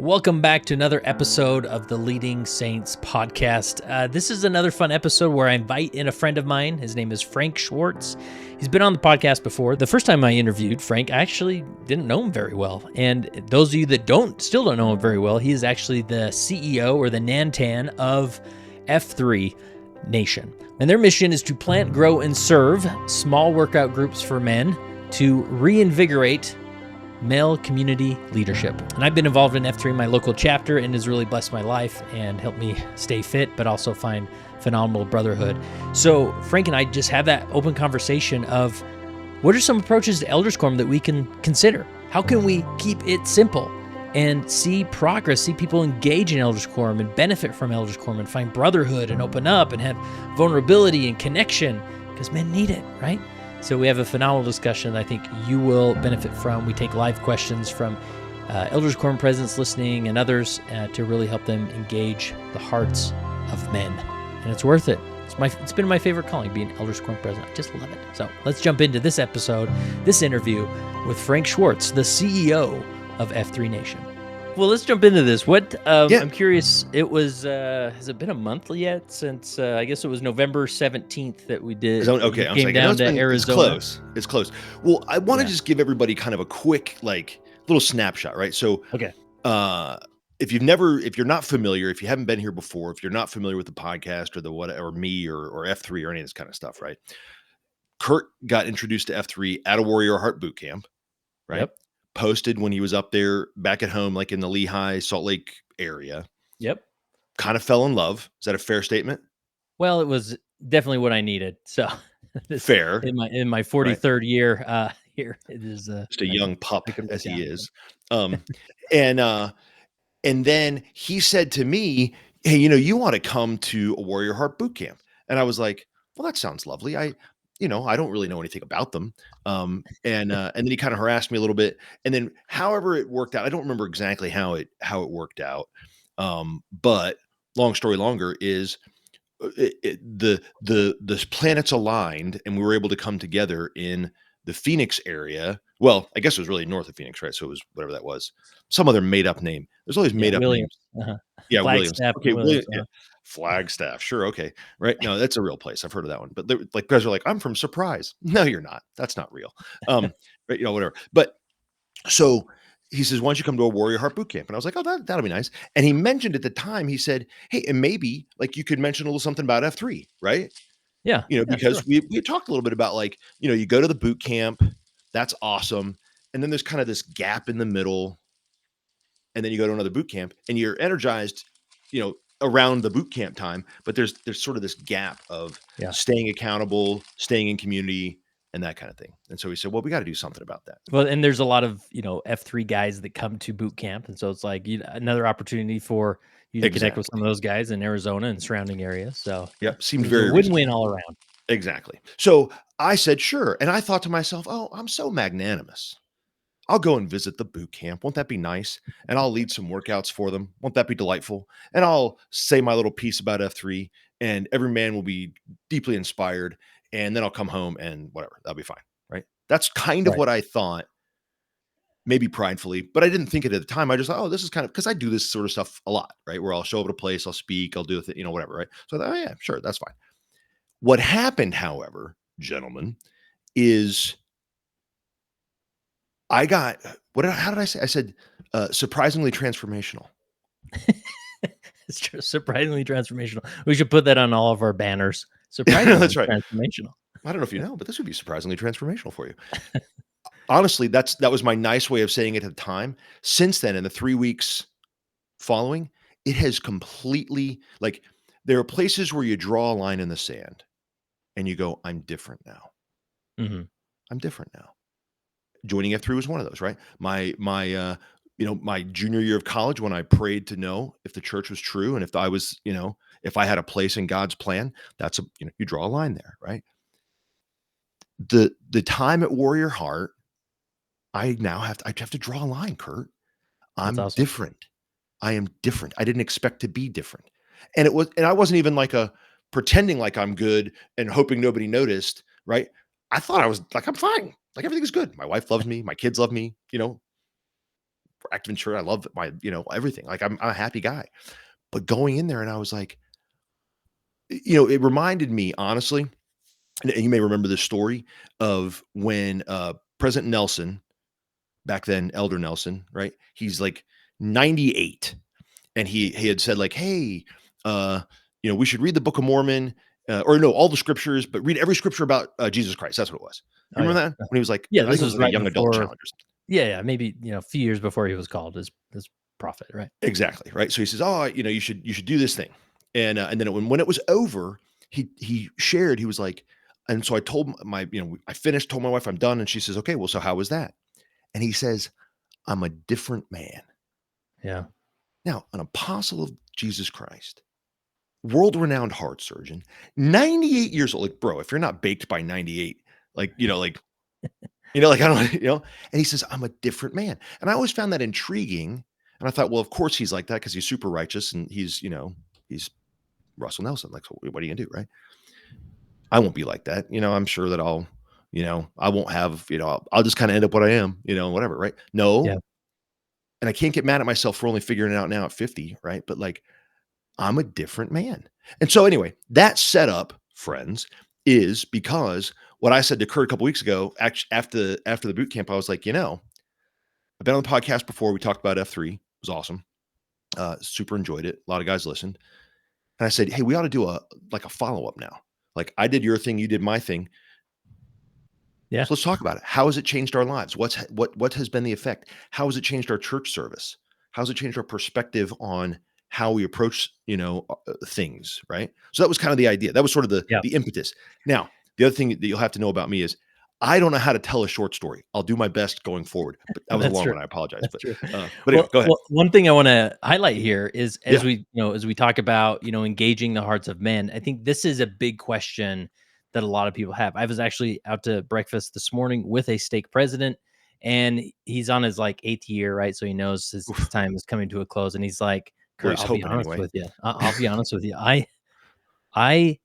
Welcome back to another episode of the Leading Saints podcast. This is another fun episode where I invite in a friend of mine. His name is Frank Schwartz. He's been on the podcast before. The first time I interviewed Frank, I actually didn't know him very well. And those of you that still don't know him very well, he is actually the CEO or the Nant'an of F3 Nation. And their mission is to plant, grow, and serve small workout groups for men to reinvigorate male community leadership. And I've been involved in F3, my local chapter, and has really blessed my life and helped me stay fit, but also find phenomenal brotherhood. So Frank and I just have that open conversation of what are some approaches to Elders Quorum that we can consider? How can we keep it simple and see progress, see people engage in Elders Quorum and benefit from Elders Quorum and find brotherhood and open up and have vulnerability and connection because men need it, right? So we have a phenomenal discussion that I think you will benefit from. We take live questions from Elders Quorum presidents listening and others to really help them engage the hearts of men. And it's worth it. It's been my favorite calling, being Elders Quorum president. I just love it. So let's jump into this episode, this interview with Frank Schwartz, the CEO of F3 Nation. Well, let's jump into this. I'm curious, it was, has it been a month yet since, I guess it was November 17th that we did. Okay, came down to Arizona. It's close. Well, I want to just give everybody kind of a quick, little snapshot, right? So, okay. If you're not familiar, if you haven't been here before, if you're not familiar with the podcast or me or F3 or any of this kind of stuff, right? Kurt got introduced to F3 at a Warrior Heart boot camp, right? Yep. Posted when he was up there back at home, like in the Lehigh, Salt Lake area. Yep. Kind of fell in love. Is that a fair statement? Well, it was definitely what I needed. So fair. In my 43rd year here, it is just a young pup as he is. And then he said to me, "Hey, you want to come to a Warrior Heart boot camp?" And I was like, "Well, that sounds lovely. I don't really know anything about them." And then he kind of harassed me a little bit. And then however it worked out, I don't remember exactly how it worked out. But long story longer is the planets aligned and we were able to come together in the Phoenix area. Well, I guess it was really north of Phoenix, right? So it was whatever that was, some other made up name. There's always made up Williams. names. Uh-huh. Yeah, Flagstaff, Williams. Okay, Williams, Flagstaff. Sure. Okay. Right. No, that's a real place. I've heard of that one. But guys are like, "I'm from Surprise." No, you're not. That's not real. Right, whatever. But so he says, "Why don't you come to a Warrior Heart boot camp?" And I was like, "Oh, that'll be nice." And he mentioned at the time, he said, "Hey, and maybe you could mention a little something about F3, right?" Yeah. Because we talked a little bit about you go to the boot camp, that's awesome. And then there's kind of this gap in the middle. And then you go to another boot camp and you're energized, around the boot camp time, but there's sort of this gap of staying accountable, staying in community and that kind of thing. And so we said, well, we got to do something about that. Well, and there's a lot of, F3 guys that come to boot camp. And so it's like another opportunity for you to connect with some of those guys in Arizona and surrounding areas. So seemed very win-win all around. Exactly. So I said, sure. And I thought to myself, oh, I'm so magnanimous. I'll go and visit the boot camp. Won't that be nice? And I'll lead some workouts for them. Won't that be delightful? And I'll say my little piece about F3 and every man will be deeply inspired. And then I'll come home and whatever, that'll be fine. Right. That's kind of what I thought, maybe pridefully, but I didn't think it at the time. I just thought, oh, this is kind of, because I do this sort of stuff a lot, right? Where I'll show up at a place, I'll speak, I'll do a thing, whatever. Right. So I thought, oh yeah, sure. That's fine. What happened, however, gentlemen, is how did I say? I said, surprisingly transformational. It's surprisingly transformational. We should put that on all of our banners. Surprisingly that's right. Transformational. I don't know if you know, but this would be surprisingly transformational for you. Honestly, that was my nice way of saying it at the time. Since then, in the 3 weeks following, it has completely, there are places where you draw a line in the sand and you go, I'm different now. Mm-hmm. I'm different now. Joining F3 was one of those, right? My junior year of college, when I prayed to know if the church was true and if I was, if I had a place in God's plan, that's you draw a line there, right? The time at Warrior Heart, I have to draw a line, Kurt. I'm awesome. Different. I am different. I didn't expect to be different. And I wasn't even pretending like I'm good and hoping nobody noticed, right? I thought I was I'm fine. Everything's good. My wife loves me. My kids love me. active in church. I love my, everything. Like I'm a happy guy. But going in there and I was like, it reminded me honestly, and you may remember this story of when President Nelson, back then, Elder Nelson, right? He's like 98. And he had said like, hey, we should read the Book of Mormon, or no, all the scriptures, but read every scripture about Jesus Christ. That's what it was. You Oh remember yeah. that when he was like, Yeah, I think this it was was like a right young adult before. challenge or something. Yeah, maybe a few years before he was called as prophet, right? Exactly, right. So he says, oh, you should do this thing, and then when it was over, he shared. He was like, and so I told I finished, told my wife I'm done, and she says, okay, well, so how was that? And he says, I'm a different man Yeah. now, an apostle of Jesus Christ, world-renowned heart surgeon, 98 years old. Like, bro, if you're not baked by 98, like I don't, and he says, I'm a different man. And I always found that intriguing. And I thought, well, of course he's like that because he's super righteous and he's Russell Nelson. Like, so what are you gonna do, right? I won't be like that. I'm sure that I won't have, I'll just kind of end up what I am, whatever, right? No. Yeah. And I can't get mad at myself for only figuring it out now at 50, right? But like, I'm a different man. And so anyway, that setup, friends, is because what I said to Kurt a couple weeks ago, after the boot camp, I was like, I've been on the podcast before. We talked about F3. It was awesome. Super enjoyed it. A lot of guys listened. And I said, hey, we ought to do a follow-up now. Like I did your thing, you did my thing. Yeah. So let's talk about it. How has it changed our lives? What has been the effect? How has it changed our church service? How has it changed our perspective on how we approach, things, right? So that was kind of the idea. That was sort of the impetus. Now, the other thing that you'll have to know about me is I don't know how to tell a short story. I'll do my best going forward. But that was a long one. I apologize. That's true. But anyway, go ahead. Well, one thing I want to highlight here is as we talk about, engaging the hearts of men, I think this is a big question that a lot of people have. I was actually out to breakfast this morning with a stake president, and he's on his like 8th year, right? So he knows his time is coming to a close, and he's like, Kurt, I'll be honest with you. I'll be honest with you. I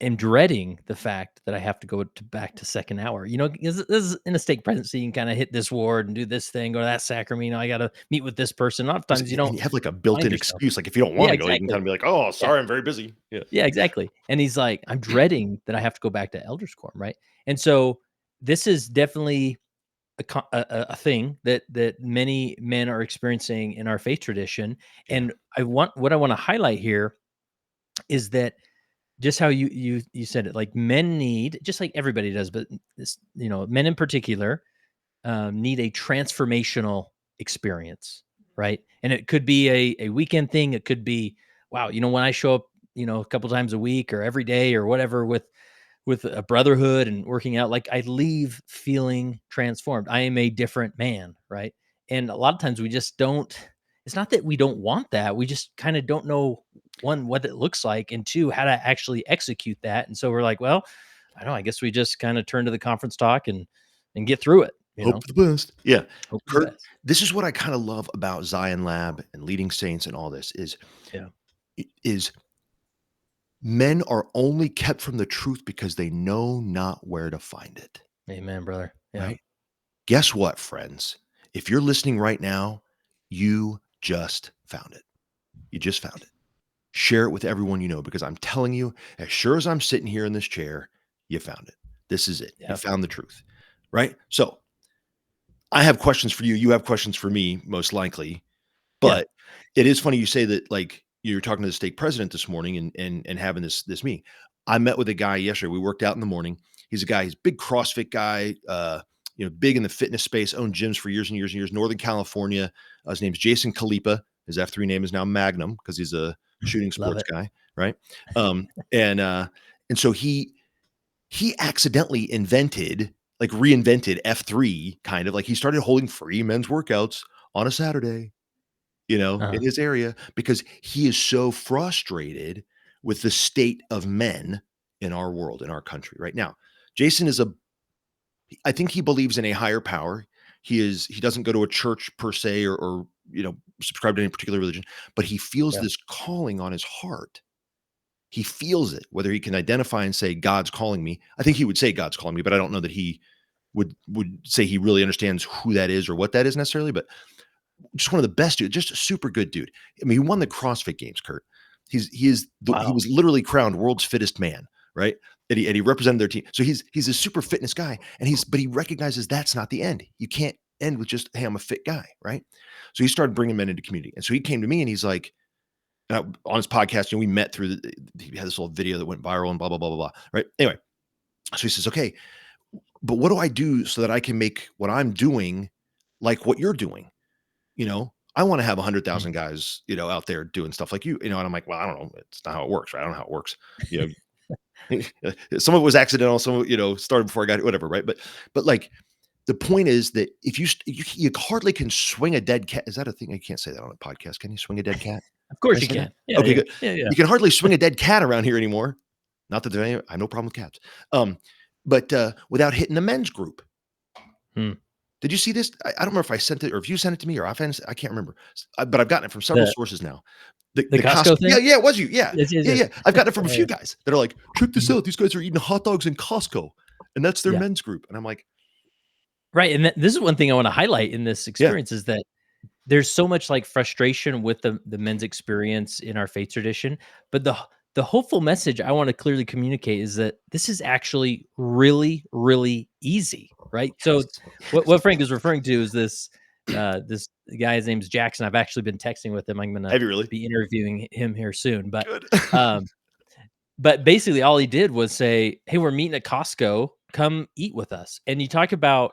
am dreading the fact that I have to go back to second hour, because this is in a stake presidency. You can kind of hit this ward and do this thing, go to that sacrament. I got to meet with this person. A lot of times you don't. And you have like a built-in excuse. Like if you don't want to go, you can kind of be like, oh, sorry, I'm very busy. Yeah, exactly. And he's like, I'm dreading that I have to go back to elders quorum, right? And so this is definitely a thing that many men are experiencing in our faith tradition. And what I want to highlight here is that just how you said it, like men need, just like everybody does, but this, men in particular need a transformational experience, right? And it could be a weekend thing. It could be, wow, when I show up, a couple times a week or every day or whatever with a brotherhood and working out, like I leave feeling transformed. I am a different man, right? And a lot of times we just don't, it's not that we don't want that. We just kind of don't know, one, what it looks like, and two, how to actually execute that. And so we're like, well, I don't know, I guess we just kind of turn to the conference talk and get through it. Hope for the best. Yeah. Hope for the Kurt, best. this is what I kind of love about Zion Lab and leading saints and all this is men are only kept from the truth because they know not where to find it. Amen, brother. Yeah. Right? Guess what, friends? If you're listening right now, you just found it. You just found it. Share it with everyone you know, because I'm telling you, as sure as I'm sitting here in this chair, you found it. This is it. You found the truth, right? So I have questions for you. You have questions for me, most likely. But it is funny you say that, like, you're talking to the stake president this morning and having this meeting. I met with a guy yesterday. We worked out in the morning. He's a guy, he's a big CrossFit guy, big in the fitness space, owned gyms for years and years and years, Northern California. His name's Jason Khalipa. His F3 name is now Magnum because he's a shooting sports guy, right? And so he accidentally reinvented F3, kind of like he started holding free men's workouts on a Saturday, in his area, because he is so frustrated with the state of men in our world, in our country right now. Jason I think he believes in a higher power. He doesn't go to a church per se or subscribe to any particular religion, but he feels this calling on his heart. He feels it, whether he can identify and say, God's calling me. I think he would say God's calling me, but I don't know that he would say he really understands who that is or what that is necessarily. But just one of the best dudes, just a super good dude. I mean, he won the CrossFit Games, Kurt. He Wow. was literally crowned world's fittest man, right? And he represented their team. So he's a super fitness guy, but he recognizes that's not the end. You can't end with just, hey, I'm a fit guy, right? So he started bringing men into community. And so he came to me and he's like, on his podcast, we met through he had this little video that went viral and blah, blah, blah, blah, blah, right? Anyway, so he says, okay, but what do I do so that I can make what I'm doing like what you're doing? I want to have 100,000 guys, out there doing stuff like you, and I'm like, well, I don't know. It's not how it works, right? I don't know how it works. Some of it was accidental. Some of it, started before I got it, whatever. Right. But like, the point is that if you hardly can swing a dead cat. Is that a thing? I can't say that on a podcast. Can you swing a dead cat? Of course you Can I say can. that? Yeah, Okay, yeah. good. Yeah, yeah. You can hardly swing a dead cat around here anymore. Not that I have no problem with cats. But without hitting the men's group. Did you see this? I don't remember if I sent it or if you sent it to me or I can't remember. But I've gotten it from several sources now. The Costco thing? Yeah, it was you. Yeah. Yes, yes, Yeah, yes. yeah. I've gotten it from a few guys that are like, check this Mhm. out. These guys are eating hot dogs in Costco. And that's their Yeah. men's group. And I'm like, Right, and this is one thing I wanna highlight in this experience is that there's so much, like, frustration with the men's experience in our faith tradition, but the hopeful message I wanna clearly communicate is that this is actually really, really easy, right? So, what Frank is referring to is this guy, his name's Jackson. I've actually been texting with him. I'm gonna have you really? be interviewing him here soon, Good. but basically all he did was say, "Hey, we're meeting at Costco. Come eat with us." And you talk about,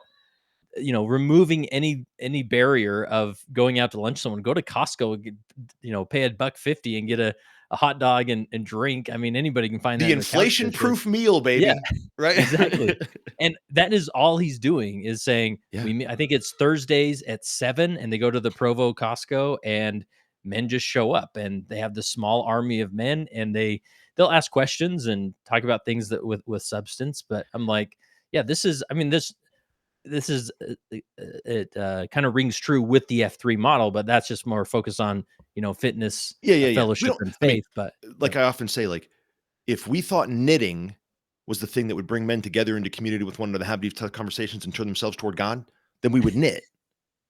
removing any barrier of going out to lunch with someone. Go to Costco, and pay $1.50 and get a hot dog and drink. I mean, anybody can find that The in the couch cushion. inflation-proof meal, baby. Yeah, Right? exactly. And that is all he's doing is saying, Yeah. I think it's Thursdays at 7, and they go to the Provo Costco, and men just show up, and they have this small army of men, and they'll ask questions and talk about things that with substance. But I'm like, yeah, this is it kind of rings true with the F3 model, but that's just more focused on, fitness, Yeah. fellowship, and faith. But like I often say, like, if we thought knitting was the thing that would bring men together into community with one another, have these tough conversations and turn themselves toward God, then we would knit.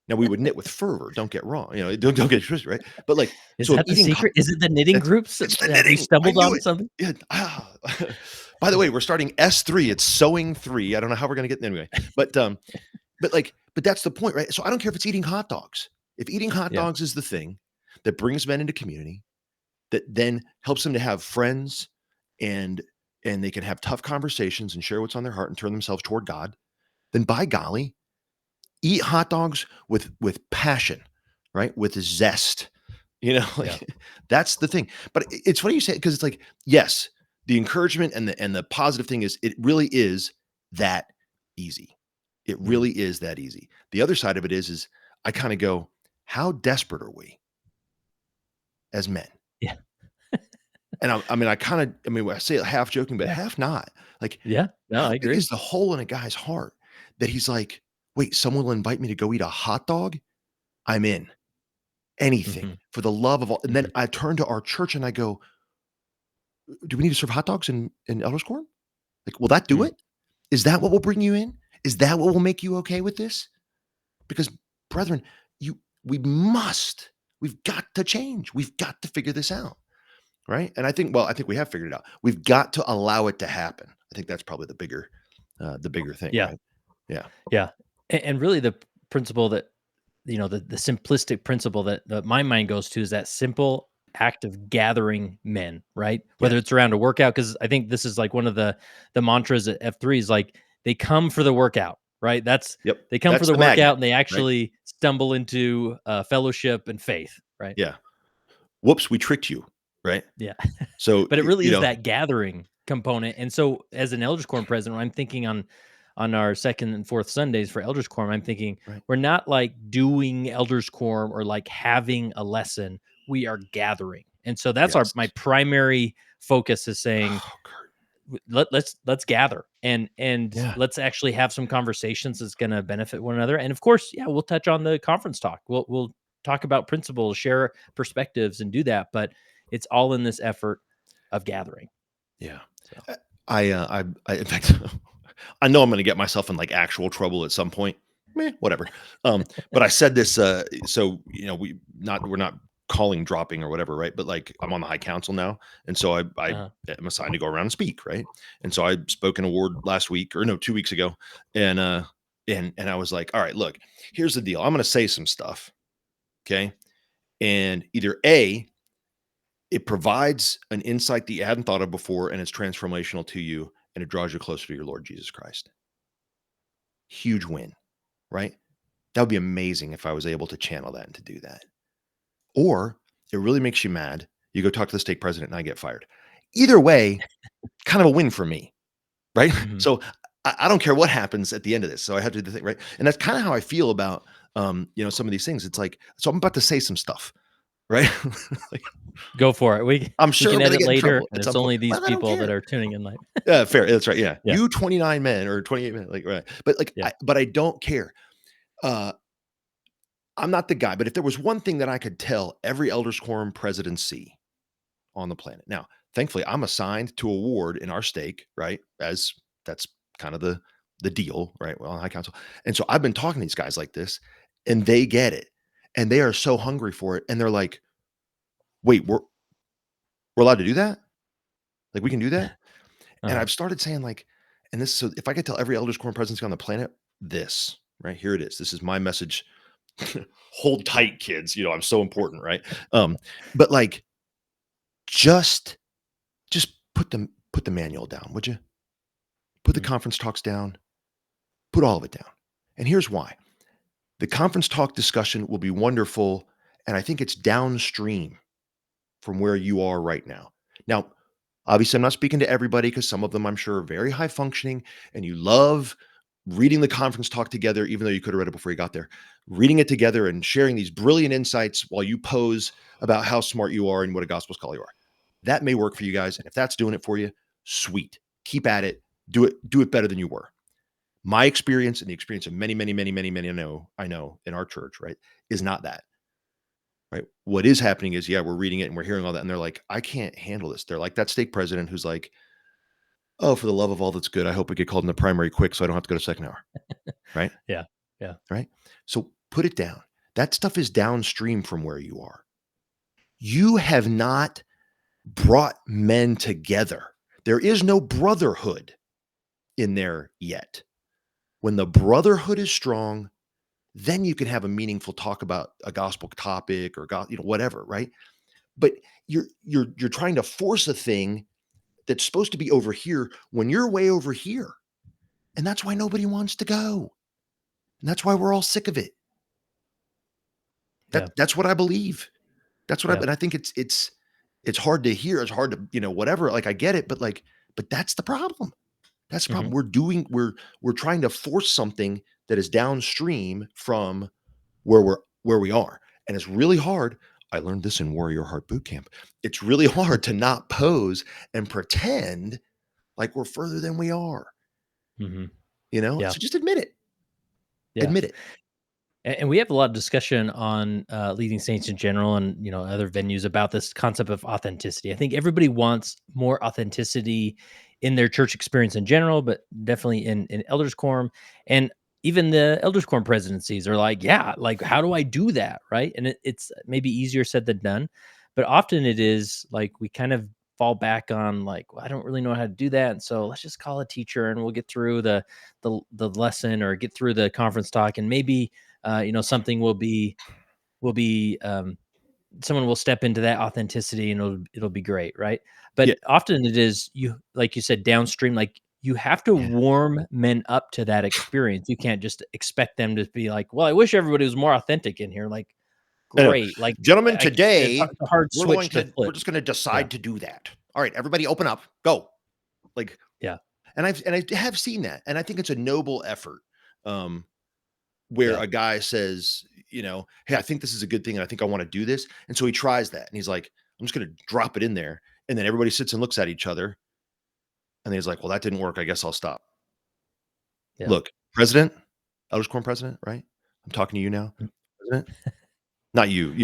Now we would knit with fervor. Don't get wrong. Don't get it twisted, right? But like, is so that the eating secret? Is it the knitting groups? it's the Have you knitting. stumbled I knew on it. something? Yeah. By the way, we're starting S3. It's sewing 3. I don't know how we're going to get anyway, but that's the point, right? So I don't care if it's eating hot dogs. If eating hot Yeah. dogs is the thing that brings men into community, that then helps them to have friends and they can have tough conversations and share what's on their heart and turn themselves toward God, then by golly, eat hot dogs with passion, right? With zest. That's the thing. But it's funny you say it, because it's like, yes, the encouragement and the positive thing is it really is that easy. It really is that easy. The other side of it is I kind of go, how desperate are we as men? Yeah. And I say it half joking, but half not. Like, Yeah. No, I agree. is the hole in a guy's heart that he's like, wait, someone will invite me to go eat a hot dog? I'm in. Anything for the love of all. And then I turn to our church and I go, do we need to serve hot dogs in Elders Quorum? Like, will that do it? Is that what will bring you in? Is that what will make you okay with this? Because, brethren, we've got to change. We've got to figure this out. Right. And I think we have figured it out. We've got to allow it to happen. I think that's probably the bigger thing. Yeah. Right? Yeah. Yeah. And really the principle that, the simplistic principle that my mind goes to is that simple act of gathering men, right? Whether it's around a workout, because I think this is like one of the mantras at F3 is like, they come for the workout, right? They come for the workout magnet, and they actually stumble into fellowship and faith, right? Yeah. Whoops, we tricked you, right? Yeah. So, but it really is that gathering component. And so as an Elders Quorum president, I'm thinking on our second and fourth Sundays for Elders Quorum, I'm thinking we're not like doing Elders Quorum or like having a lesson. We are gathering. And so that's my primary focus is saying, let's gather and let's actually have some conversations that's going to benefit one another. And of course, we'll touch on the conference talk. We'll talk about principles, share perspectives, and do that. But it's all in this effort of gathering. Yeah. So. I in fact, I know I'm going to get myself in like actual trouble at some point Whatever. But I said this, so, we're not calling dropping or whatever, right? But like I'm on the high council now. And so I Uh-huh. am assigned to go around and speak, right? And so I spoke an award last week or no, 2 weeks ago. And and I was like, all right, look, here's the deal. I'm gonna say some stuff. Okay. And either A, it provides an insight that you hadn't thought of before, and it's transformational to you, and it draws you closer to your Lord Jesus Christ. Huge win, right? That would be amazing if I was able to channel that and to do that. Or it really makes you mad. You go talk to the stake president and I get fired. Either way, kind of a win for me, right? Mhm. So I don't care what happens at the end of this. So I have to do the thing, right? And that's kind of how I feel about some of these things. It's like, so I'm about to say some stuff, right? Like, Go for it. I'm We sure I'm can gonna edit get in later, trouble and at it's some point. only these Well, I don't people that care. are tuning in live. Yeah, fair. That's right. Yeah. Yeah, You 29 men or 28 men, like, right. But like, yeah. but I don't care. Uh, I'm not the guy, but if there was one thing that I could tell every Elders Quorum presidency on the planet. Now, thankfully, I'm assigned to a ward in our stake, right? As that's kind of the deal, right? Well, on high council. And so I've been talking to these guys like this, and they get it. And they are so hungry for it. And they're like, wait, we're allowed to do that? Like we can do that? And Uh-huh. I've started saying, like, and this, so if I could tell every Elders Quorum presidency on the planet this, right? Here it is. This is my message. Hold tight, kids. I'm so important, right? But like just put the manual down, would you? Put the Mhm. conference talks down, put all of it down. And here's why. The conference talk discussion will be wonderful, and I think it's downstream from where you are right now. Now, obviously, I'm not speaking to everybody because some of them I'm sure are very high functioning and you love reading the conference talk together, even though you could have read it before you got there, reading it together and sharing these brilliant insights while you pose about how smart you are and what a gospel scholar you are. That may work for you guys. And if that's doing it for you, sweet. Keep at it. Do it better than you were. My experience and the experience of many, many, many, many, many I know in our church, right, is not that. Right. What is happening is, yeah, we're reading it and we're hearing all that. And they're like, I can't handle this. They're like that stake president who's like, oh, for the love of all that's good, I hope we get called in the primary quick so I don't have to go to second hour. Right. Yeah, yeah. Right. So put it down. That stuff is downstream from where you are. You have not brought men together. There is no brotherhood in there yet. When the brotherhood is strong, then you can have a meaningful talk about a gospel topic or whatever, right? But you're trying to force a thing that's supposed to be over here when you're way over here. And that's why nobody wants to go. And that's why we're all sick of it. Yeah, That's what I believe. That's what yeah. and I think it's hard to hear. It's hard to, whatever. Like I get it, but that's the problem. That's the problem. Mhm. We're trying to force something that is downstream from where we are. And it's really hard. I learned this in Warrior Heart Boot Camp. It's really hard to not pose and pretend like we're further than we are. Mhm. So Yeah, just admit it. yeah. Admit it. And we have a lot of discussion on leading saints in general, and other venues about this concept of authenticity. I think everybody wants more authenticity in their church experience in general, but definitely in elders quorum, and even the elders quorum presidencies are like, yeah, like how do I do that, right? And it's maybe easier said than done, but often it is like we kind of fall back on like, well, I don't really know how to do that, and so let's just call a teacher and we'll get through the lesson or get through the conference talk, and maybe something will be someone will step into that authenticity and it'll be great, right? Yeah. But often it is, you like you said, downstream, like you have to Yeah. warm men up to that experience. You can't just expect them to be like, well, I wish everybody was more authentic in here. Like, I know. great. Like Gentlemen, it's today a hard switch to we're flip. just going to Yeah. decide to do that. All right, everybody open up. Go. Like Yeah. I have seen that. And I think it's a noble effort. Where Yeah. a guy says, hey, I think this is a good thing and I think I want to do this. And so he tries that and he's like, I'm just going to drop it in there. And then everybody sits and looks at each other. And then he's like, well, that didn't work. I guess I'll stop. Yeah. Look, President, Elders Quorum President, right? I'm talking to you now, Mm. President, not you,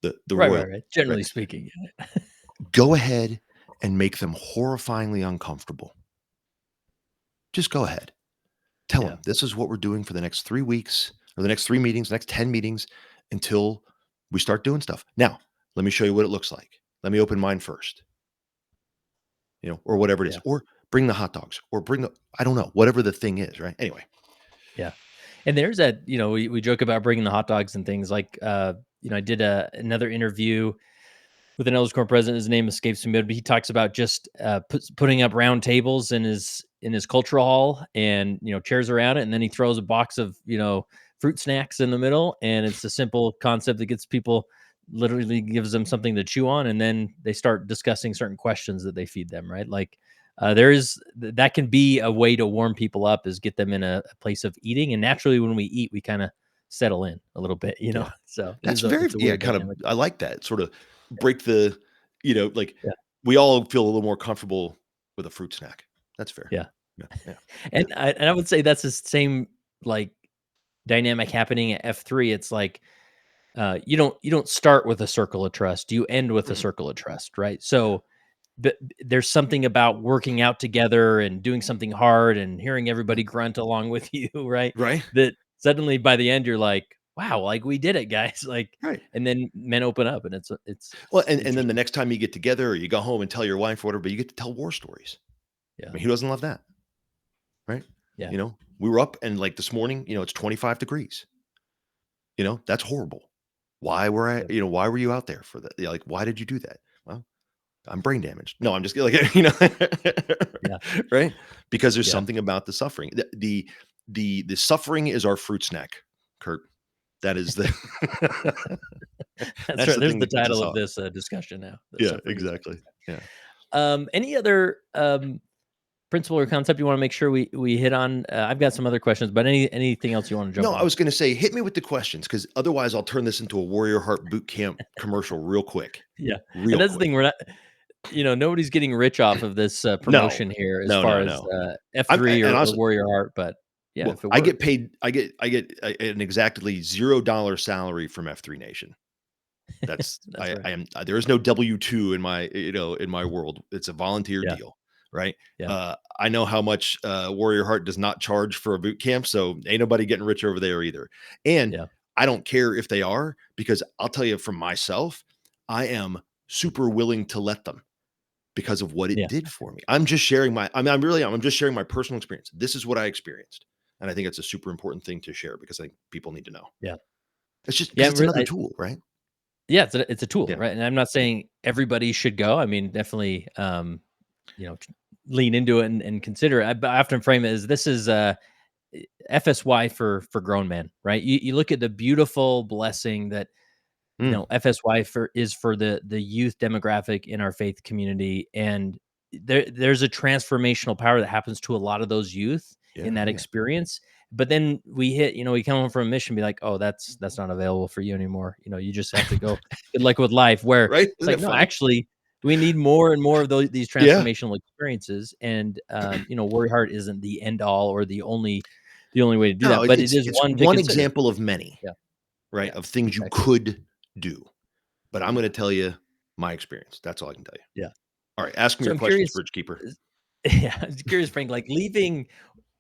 the Right. royal, Right. Right. right? Generally speaking. Yeah. Go ahead and make them horrifyingly uncomfortable. Just go ahead. Tell Yeah. them this is what we're doing for the next 3 weeks or the next 3 meetings, next 10 meetings until we start doing stuff. Now, let me show you what it looks like. Let me open mine first, or whatever it is. Yeah. Or bring the hot dogs or bring the I don't know, whatever the thing is, right? Anyway. Yeah. And there's that, we joke about bringing the hot dogs and things like, I did another interview with an Elders Quorum president. His name escapes me, but he talks about just putting up round tables in his cultural hall, and chairs around it, and then he throws a box of fruit snacks in the middle, and it's a simple concept that gets people, literally gives them something to chew on, and then they start discussing certain questions that they feed them. Right, like that can be a way to warm people up, is get them in a place of eating, and naturally when we eat, we kind of settle in a little bit. Yeah. So That's very it's a weird kind of dynamic. I like that. Sort of break the, like Yeah. we all feel a little more comfortable with a fruit snack. That's fair. Yeah. Yeah. Yeah. Yeah. And I would say that's the same, like, dynamic happening at F3. It's like, you don't start with a circle of trust. You end with a Mhm. circle of trust, right? So, there's something about working out together and doing something hard and hearing Yeah. everybody grunt along with you, right? Right? That suddenly by the end you're like, "Wow, like, we did it, guys." Like, Right. and then men open up, and Well, it's and then the interesting. next time you get together or you go home and tell your wife or whatever, but you get to tell war stories. I Yeah. mean, who doesn't love that? Right? Yeah. We were up and like this morning, it's 25 degrees. That's horrible. Yeah. Why were you out there for that? Yeah, like, why did you do that? Well, I'm brain damaged. No, I'm just like, Yeah. right? Because there's Yeah. something about the suffering. The suffering is our fruit snack, Kurt. That is the That's that's right. the There's thing the that keeps us title of on. this discussion now. The Yeah, suffering is our exactly. Yeah. Any other principle or concept you want to make sure we hit on? I've got some other questions, but anything else you want to jump No, I on? was gonna say, hit me with the questions because otherwise I'll turn this into a Warrior Heart boot camp commercial real quick. Yeah, and Real that's the quick. thing. We're not, nobody's getting rich off of this No. promotion here, as No, far no, as no. F3 And or also Warrior Heart. But yeah, well, if it I get works, paid I get an exactly $0 salary from F3 Nation. That's that's right. I am there is no W-2 in my, in my world. It's a volunteer Yeah, deal, right? yeah, I know how much Warrior Heart does not charge for a boot camp, so ain't nobody getting rich over there either. And yeah, I don't care if they are, because I'll tell you from myself, I am super willing to let them because of what it yeah, did for me. I'm just sharing my I mean, I'm just sharing my personal experience. This is what I experienced. And I think it's a super important thing to share because I think people need to know. yeah, It's just because yeah. it's another tool, right? Yeah, it's a tool, Yeah. right? And I'm not saying everybody should go. I mean, definitely, you know, lean into it and consider it. But I often frame it as, this is FSY for grown men, right? You look at the beautiful blessing that Mm. FSY is for the youth demographic in our faith community, and there's a transformational power that happens to a lot of those youth in Yeah. that Oh, yeah. experience. But then we come home from a mission, be like, oh, that's not available for you anymore. You just have to go. Good luck with life. Where Right? it's Isn't like, it no, funny? actually, we need more and more of these Yeah. transformational experiences. And Warrior Heart isn't the end all or the only way to do No, that, but it is it's one to one consider. example of many, Yeah, right? yeah, Of things you exactly. could do. But I'm Yeah, gonna tell you my experience. That's all I can tell you. yeah. All right, ask me So your I'm questions, curious. Bridgekeeper. Yeah, I was curious, Frank, like, leaving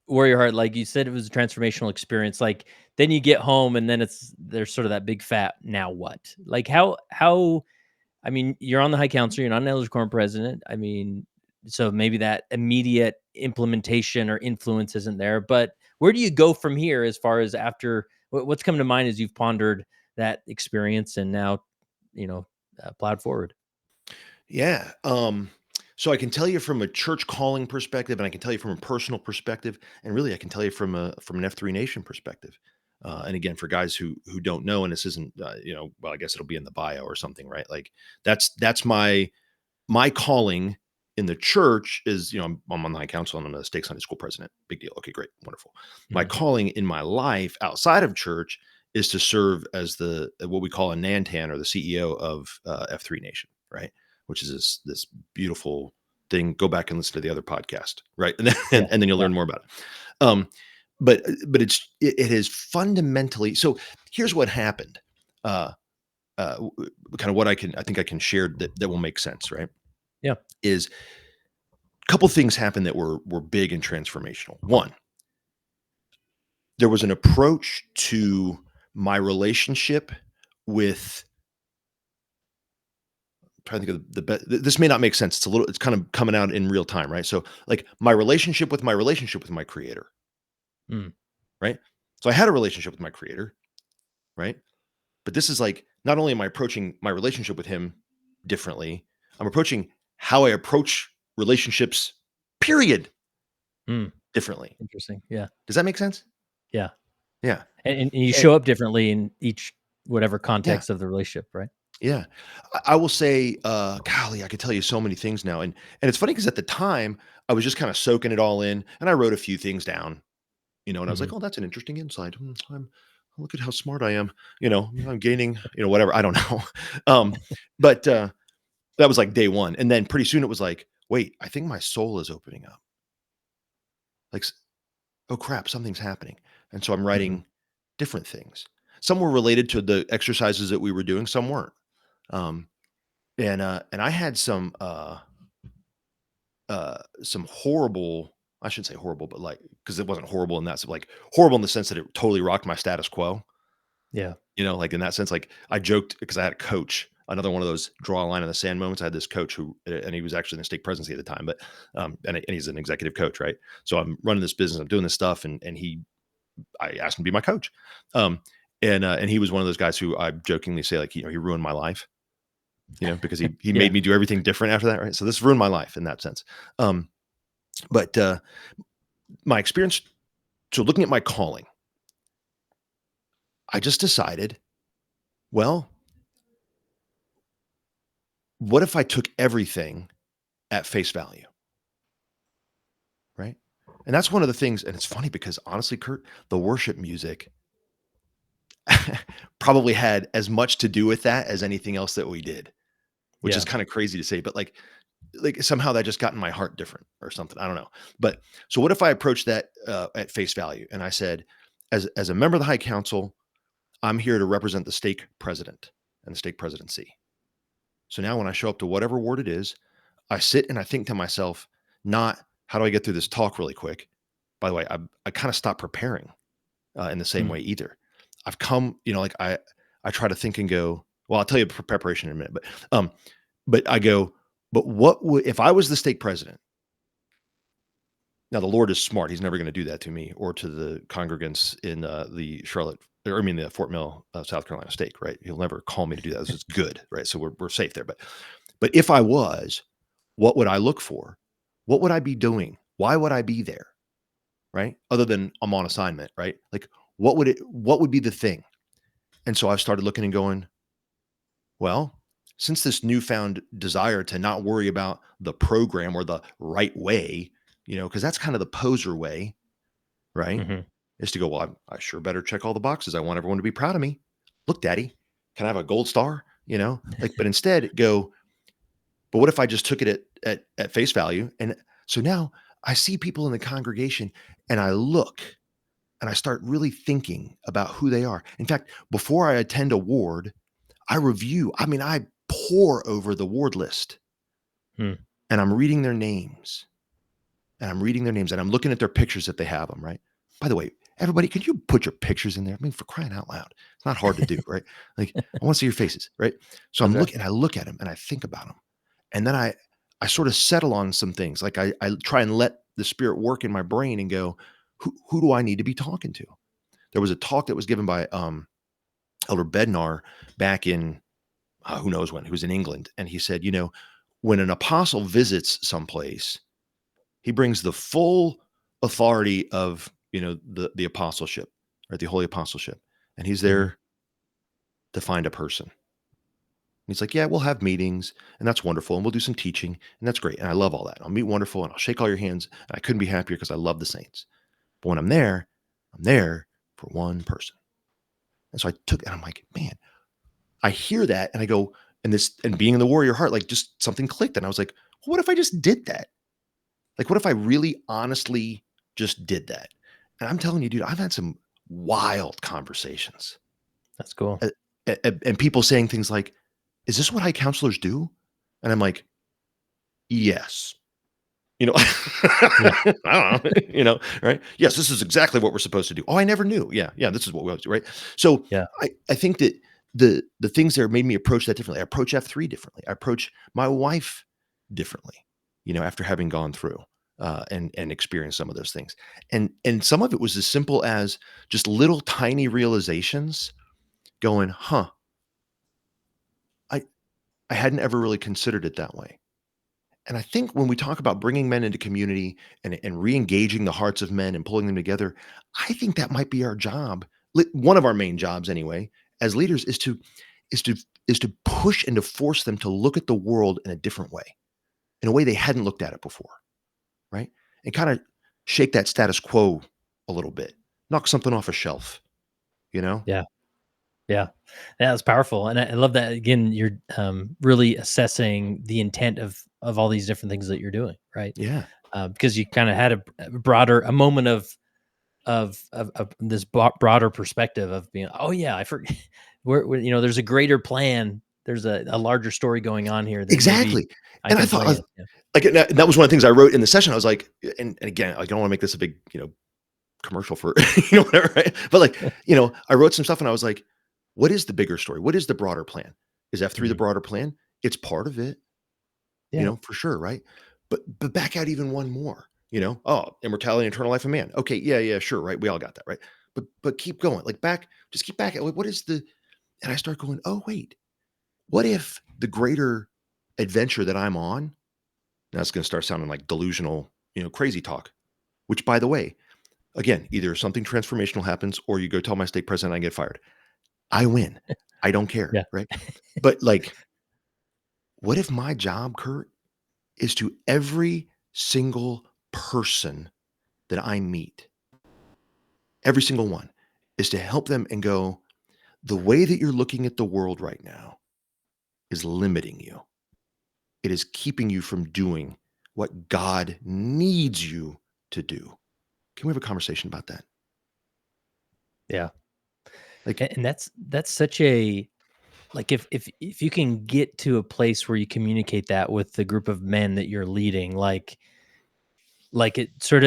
Warrior Heart, like you said, it was a transformational experience. Like, then you get home, and then there's sort of that big fat now what? Like, how I mean, you're on the High Council, you're not an Elders Quorum president. I mean, so maybe that immediate implementation or influence isn't there. But where do you go from here, as far as after what's come to mind as you've pondered that experience and now, plowed forward? Yeah. So I can tell you from a church calling perspective, and I can tell you from a personal perspective, and really I can tell you from an F3 Nation perspective. And again, for guys who don't know, and this isn't, well, I guess it'll be in the bio or something, right? Like that's my calling in the church is, I'm on the High Council and I'm a stake Sunday school president. Big deal. Okay, great, wonderful. My Mhm. calling in my life outside of church is to serve as the what we call a Nant'an, or the CEO of F3 Nation, right? Which is this beautiful thing. Go back and listen to the other podcast, right? And then, Yeah, and then you'll yeah, learn more about it. But it is fundamentally so. Here's what happened. Kind of what I think I can share that will make sense, right? yeah, Is a couple things happened that were big and transformational. One, there was an approach to my relationship with, I'm trying to think of the best. This may not make sense. It's kind of coming out in real time, right? So like my relationship with my creator, Mm. right? So I had a relationship with my creator, right? But this is like, not only am I approaching my relationship with him differently, I'm approaching how I approach relationships, period, Mm. differently. Interesting. Yeah. Does that make sense? Yeah. Yeah. And you And show up differently in each whatever yeah. context of the relationship, right? Yeah. I will say, golly, I could tell you so many things now. And it's funny because at the time I was just kind of soaking it all in and I wrote a few things down, and I was Mhm. like, oh, that's an interesting insight. Look at how smart I am. I'm gaining, whatever. I don't know. um, but that was like day one. And then pretty soon it was like, wait, I think my soul is opening up. Like, oh crap, something's happening. And so I'm Mhm. writing different things. Some were related to the exercises that we were doing, some weren't. Um, and I had some horrible, I shouldn't say horrible, but like, because it wasn't horrible in that sense, like horrible in the sense that it totally rocked my status quo. Yeah. Like in that sense, like I joked because I had a coach, another one of those draw a line in the sand moments. I had this coach and he was actually in the stake presidency at the time, but and he's an executive coach, right? So I'm running this business, I'm doing this stuff, and I asked him to be my coach, um, and he was one of those guys who I jokingly say, like, he ruined my life, because he Yeah. made me do everything different after that, right? So this ruined my life in that sense. Um, but my experience, so looking at my calling, I just decided, well, what if I took everything at face value, right? And that's one of the things, and it's funny because honestly, Kurt, the worship music probably had as much to do with that as anything else that we did, which is Yeah. kind of crazy to say, but like somehow that just got in my heart different or something. I don't know. But so what if I approached that at face value and I said, as a member of the High Council, I'm here to represent the stake president and the stake presidency. So now when I show up to whatever ward it is, I sit and I think to myself, not how do I get through this talk really quick? By the way, I kind of stopped preparing in the same Mm. way either. I've come, like I try to think and go, well, I'll tell you preparation in a minute, but I go, but what would, if I was the stake president? Now the Lord is smart; He's never going to do that to me or to the congregants in the Charlotte, or I mean the Fort Mill, South Carolina stake. Right? He'll never call me to do that. This is good, right? So we're safe there. But if I was, what would I look for? What would I be doing? Why would I be there? Right? Other than I'm on assignment, right? Like what would be the thing? And so I started looking and going, well, since this newfound desire to not worry about the program or the right way, because that's kind of the poser way, right? Mhm. Is to go, well, I sure better check all the boxes. I want everyone to be proud of me. Look, daddy, can I have a gold star? But instead go, but what if I just took it at face value? And so now I see people in the congregation and I look and I start really thinking about who they are. In fact, before I attend a ward, I pore over the ward list Mm. and I'm reading their names and I'm looking at their pictures if they have them, right? By the way, everybody, could you put your pictures in there? I mean, for crying out loud, it's not hard to do, right? Like I want to see your faces, right? So That's right. I look at them and I think about them. And then I sort of settle on some things. Like I try and let the spirit work in my brain and go, who do I need to be talking to? There was a talk that was given by Elder Bednar back in who knows when. He was in England, and he said, when an apostle visits someplace, he brings the full authority of the apostleship, right? The holy apostleship, and he's Mhm. there to find a person. He's like, yeah, we'll have meetings, and that's wonderful, and we'll do some teaching, and that's great, and I love all that. I'll meet wonderful, and I'll shake all your hands, and I couldn't be happier because I love the saints. But when I'm there for one person. And so I took, and I'm like, man, I hear that and I go, and being in the warrior heart, like just something clicked. And I was like, what if I just did that? Like, what if I really honestly just did that? And I'm telling you, dude, I've had some wild conversations That's cool. uh, and people saying things like, is this what high counselors do? And I'm like, yes, You know, Yeah. I don't know, right? Yes, this is exactly what we're supposed to do. Oh, I never knew. Yeah, yeah, this is what we always do, right? So Yeah. I think that the things that made me approach that differently. I approach F3 differently. I approach my wife differently, after having gone through and experienced some of those things. And some of it was as simple as just little tiny realizations going, huh, I I hadn't ever really considered it that way. And I think when we talk about bringing men into community and re-engaging the hearts of men and pulling them together, I think that might be our job. One of our main jobs, anyway, as leaders, is to is to push and to force them to look at the world in a way they hadn't looked at it before, right? And kind of shake that status quo a little bit, knock something off a shelf, you know? Yeah. Yeah. That was powerful. And I love that again, you're really assessing the intent of all these different things that you're doing, right? Yeah, Because you kind of had a moment of this broader perspective of being, oh yeah, I forget there's a greater plan. There's a larger story going on here that maybe exactly. I And I can thought, play in. Yeah. like, that was one of the things I wrote in the session. I was like, and again, I don't want to make this a big, commercial for whatever, right? But like, I wrote some stuff and I was like, what is the bigger story? What is the broader plan? Is F3 the Mhm. broader plan? It's part of it, Yeah. for sure, right? But back out even one more, oh, immortality, eternal life of man. Okay, yeah, yeah, sure, right. We all got that, right? But keep going. Like just keep back. Like, what is the and I start going, oh wait, what if the greater adventure that I'm on, now it's gonna start sounding like delusional, crazy talk, which by the way, again, either something transformational happens or you go tell my state president I get fired. I win. I don't care, Yeah. right? But like, what if my job, Kurt, is to every single person that I meet, every single one, is to help them and go, the way that you're looking at the world right now is limiting you. It is keeping you from doing what God needs you to do. Can we have a conversation about that? Yeah. Like, And that's such a like if you can get to a place where you communicate that with the group of men that you're leading, like it's sort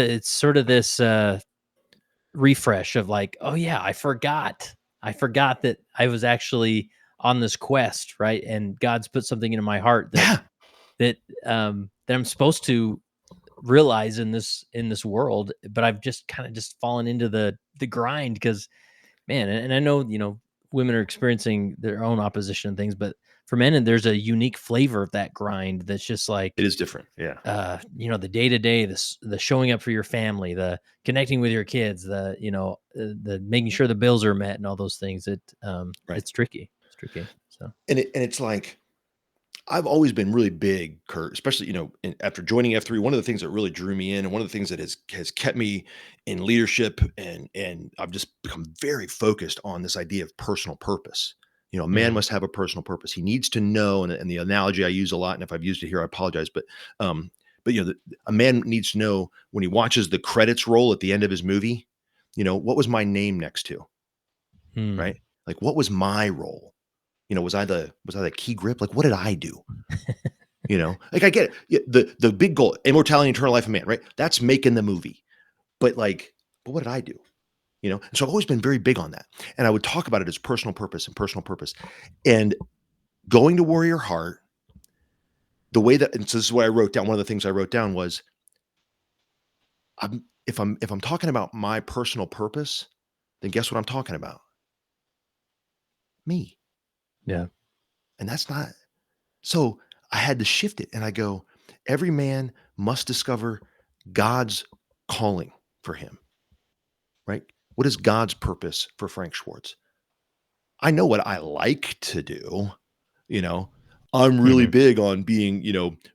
of this refresh of like, oh yeah, I forgot that I was actually on this quest, right? And God's put something into my heart yeah, that that I'm supposed to realize in this world, but I've just kind of just fallen into the grind because man, and I know, women are experiencing their own opposition and things, but for men, and there's a unique flavor of that grind that's just it like, is different. Yeah. the day to day, the showing up for your family, the connecting with your kids, the making sure the bills are met, and all those things. Right. It's tricky. It's tricky. So And it's like I've always been really big, Kurt, especially, after joining F3, one of the things that really drew me in and one of the things that has kept me in leadership and I've just become very focused on this idea of personal purpose. A man mhm. must have a personal purpose. He needs to know, and the analogy I use a lot, and if I've used it here, I apologize, but a man needs to know when he watches the credits roll at the end of his movie, what was my name next to, Hmm. right? Like, what was my role? Was I the key grip? Like, what did I do? Like I get it. Yeah, the big goal, immortality, eternal life of man, right? That's making the movie. But what did I do? And so I've always been very big on that. And I would talk about it as personal purpose and personal purpose. And going to Warrior Heart, the way that, and so this is what I wrote down. One of the things I wrote down was if I'm talking about my personal purpose, then guess what I'm talking about? Me. Yeah. And that's not so I had to shift it and I go, every man must discover God's calling for him, right? What is God's purpose for Frank Schwartz? I know what I like to do, you know. I'm really Mhm. big on being,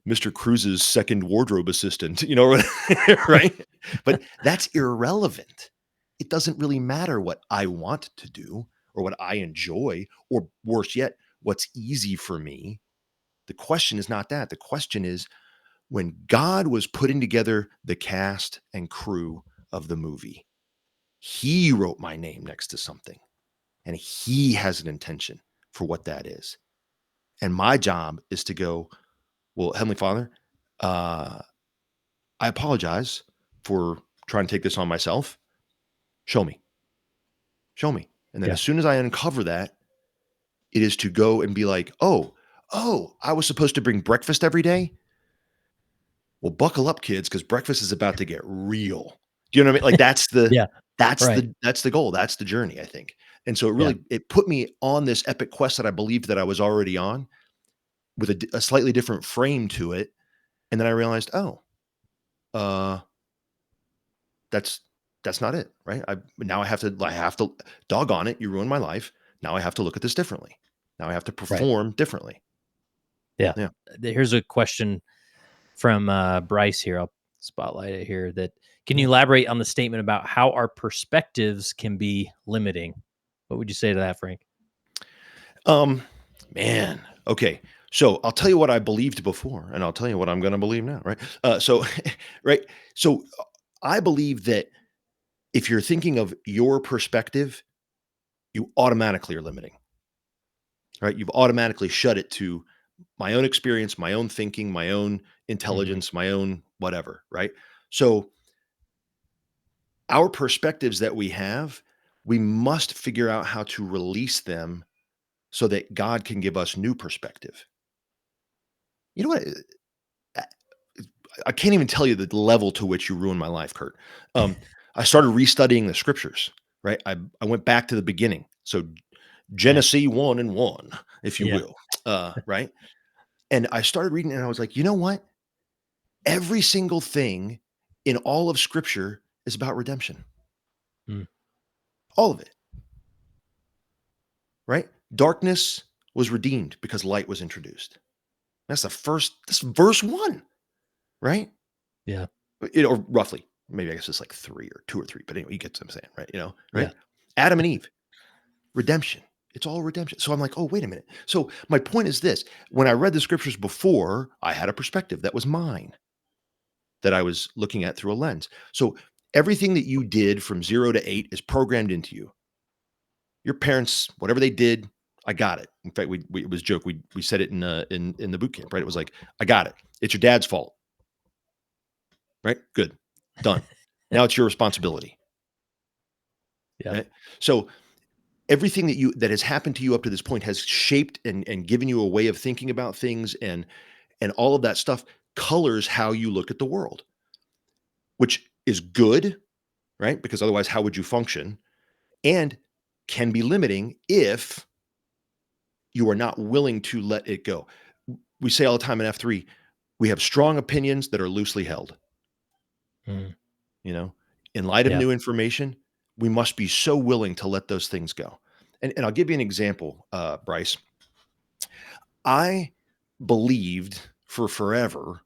Mr. Cruz's second wardrobe assistant, right? But that's irrelevant. It doesn't really matter what I want to do or what I enjoy, or worse yet, what's easy for me. The question is not that. The question is when God was putting together the cast and crew of the movie, he wrote my name next to something and he has an intention for what that is. And my job is to go, well, Heavenly Father, uh, I apologize for trying to take this on myself. Show me. Show me. And then Yeah. as soon as I uncover that, it is to go and be like, oh, I was supposed to bring breakfast every day. Well, buckle up, kids, because breakfast is about to get real. Do you know what I mean? Like Yeah. Right. that's the goal. That's the journey, I think. And so Yeah. it put me on this epic quest that I believed that I was already on with a slightly different frame to it. And then I realized, uh, that's not it, right? Now I have to doggone it. You ruined my life. Now I have to look at this differently. Now I have to Right. perform differently. Yeah. Yeah. Here's a question from Bryce here. I'll spotlight it here. Can Yeah. you elaborate on the statement about how our perspectives can be limiting? What would you say to that, Frank? Man. Okay. So I'll tell you what I believed before, and I'll tell you what I'm going to believe now. Right. Right. So I believe that if you're thinking of your perspective, you automatically are limiting. Right. You've automatically shut it to my own experience, my own thinking, my own Hmm. intelligence, my own whatever. Right. So our perspectives that we must figure out how to release them so that God can give us new perspective. You know what? I I can't even tell you the level to which you ruined my life, Kurt. Um, I started restudying the scriptures, right? I went back to the beginning. So Yeah. Genesis 1 and 1, if you Yeah. will. Right. And I started reading and I was like, you know what? Every single thing in all of scripture is about redemption. Mm. All of it. Right? Darkness was redeemed because light was introduced. That's verse 1, right? Yeah. Or roughly. Maybe I guess it's like 3 or 2 or 3, but anyway, you get what I'm saying, right? Yeah. Right? Adam and Eve, redemption. It's all redemption. So I'm like, oh, wait a minute. So my point is this: when I read the scriptures before, I had a perspective that was mine, that I was looking at through a lens. So everything that you did from 0 to 8 is programmed into you. Your parents, whatever they did, I got it. In fact, it was a joke. We said it in the boot camp, right? It was like, I got it. It's your dad's fault, right? Good, done. Now it's your responsibility, Yeah. right? So everything that has happened to you up to this point has shaped and given you a way of thinking about things, and all of that stuff colors how you look at the world, which is good, right? Because otherwise, how would you function? And can be limiting if you are not willing to let it go. We say all the time in F3, we have strong opinions that are loosely held. Mm. You know, in light of Yeah. new information, we must be so willing to let those things go. And I'll give you an example, Bryce. I believed for forever,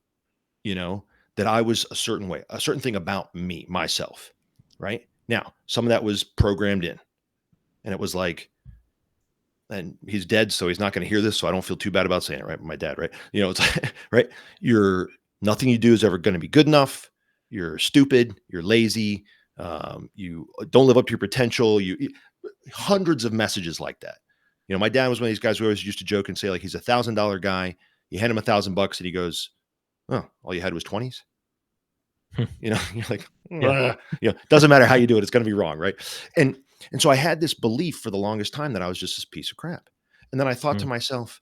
you know, that I was a certain way, a certain thing about me, myself, right? Now, some of that was programmed in, and it was like, and he's dead, so he's not going to hear this, so I don't feel too bad about saying it, right? My dad, right? It's like, right. You're nothing you do is ever going to be good enough. You're stupid. You're lazy. You don't live up to your potential. Hundreds of messages like that. My dad was one of these guys who always used to joke and say, like, he's $1,000 guy. You hand him $1,000 and he goes, "Oh, all you had was 20s." You're like, Yeah. doesn't matter how you do it, it's going to be wrong, right? And so I had this belief for the longest time that I was just this piece of crap. And then I thought to Mm. myself,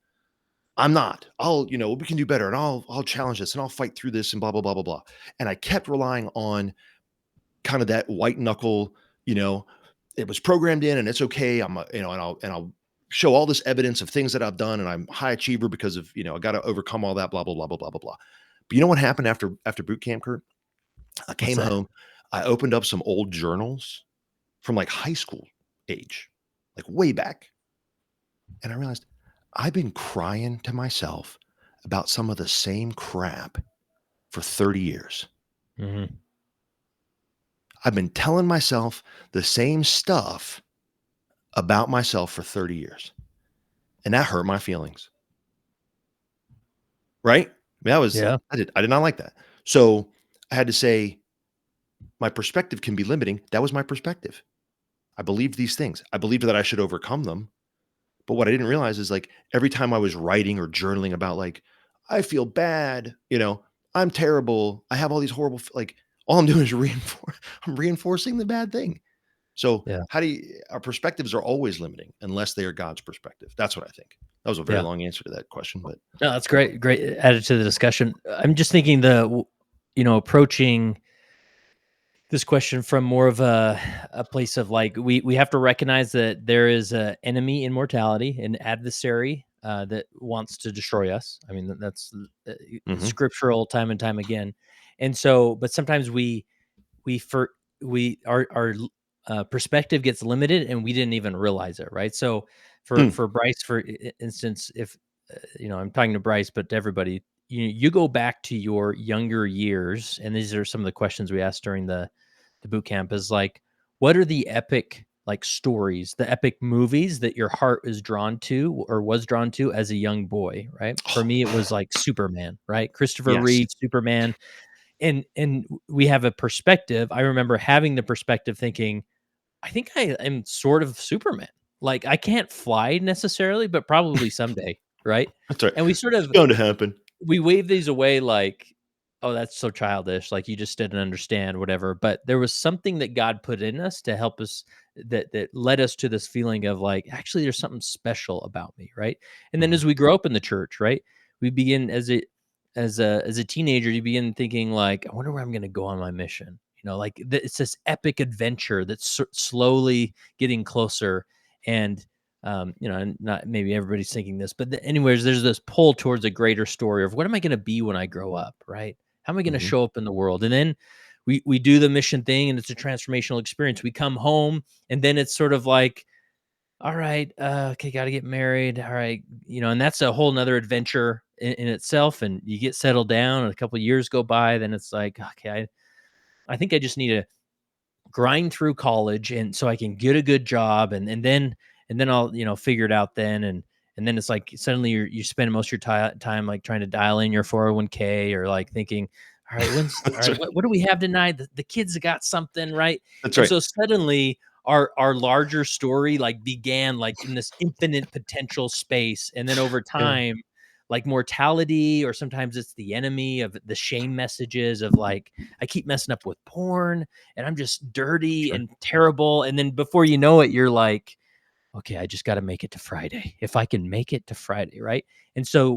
I'm not. We can do better, and I'll challenge this, and I'll fight through this, and blah blah blah blah blah. And I kept relying on kind of that white knuckle, it was programmed in, and it's okay. And I'll show all this evidence of things that I've done, and I'm a high achiever because of I got to overcome all that, blah blah blah blah blah blah blah. But you know what happened after boot camp, Kurt? I What's came that? home, I opened up some old journals from like high school age, like way back. And I realized I've been crying to myself about some of the same crap for 30 years. Hmm. I've been telling myself the same stuff about myself for 30 years. And that hurt my feelings. Right? Yeah. I did not like that. So I had to say, my perspective can be limiting. That was my perspective. I believed these things. I believed that I should overcome them. But what I didn't realize is, like, every time I was writing or journaling about, like, I feel bad, I'm terrible. I have all these horrible, like, all I'm doing is I'm reinforcing the bad thing. So Yeah. our perspectives are always limiting unless they are God's perspective. That's what I think. That was a very Yeah. long answer to that question, but No, that's great. Great added to the discussion. I'm just thinking approaching this question from more of a place of like we have to recognize that there is a enemy in mortality, an adversary that wants to destroy us. I mean that's mhm. scriptural time and time again, and so but sometimes we for we our perspective gets limited and we didn't even realize it, right? So Mm, for Bryce, for instance, if I'm talking to Bryce, but to everybody, you go back to your younger years, and these are some of the questions we asked during the boot camp is like, what are the epic like stories, the epic movies that your heart is drawn to or was drawn to as a young boy, right? For me, it was like Superman, right? Christopher yes. Reeve, Superman. And we have a perspective. I remember having the perspective thinking, I think I am sort of Superman. Like I can't fly necessarily, but probably someday, right? That's right. And we sort It's of going to happen. we wave these away like, "Oh, that's so childish, like, you just didn't understand, whatever," but there was something that God put in us to help us that led us to this feeling of, like, "Actually, there's something special about me," right? And then Mhm, as we grow up in the church, right, we begin as a teenager, you begin thinking, like, "I wonder where I'm gonna go on my mission," like, it's this epic adventure that's slowly getting closer, and and not maybe everybody's thinking this, but anyways, there's this pull towards a greater story of what am I going to be when I grow up, right? How am I going to mhm. show up in the world? And then we do the mission thing, and it's a transformational experience. We come home, and then it's sort of like, all right, okay, got to get married, all right, and that's a whole nother adventure in itself. And you get settled down, and a couple of years go by, then it's like, okay, I think I just need to grind through college and so I can get a good job and then I'll figure it out then and then it's like suddenly you spend most of your time like trying to dial in your 401k or like thinking all That's right right. what do we have tonight, the kids got something right. That's And right. so suddenly our larger story like began like in this infinite potential space, and then over Yeah, time like mortality, or sometimes it's the enemy of the shame messages of like I keep messing up with porn and I'm just dirty sure. and terrible. And then before you know it, you're like, okay, I just got to make it to Friday. If I can make it to Friday, right? And so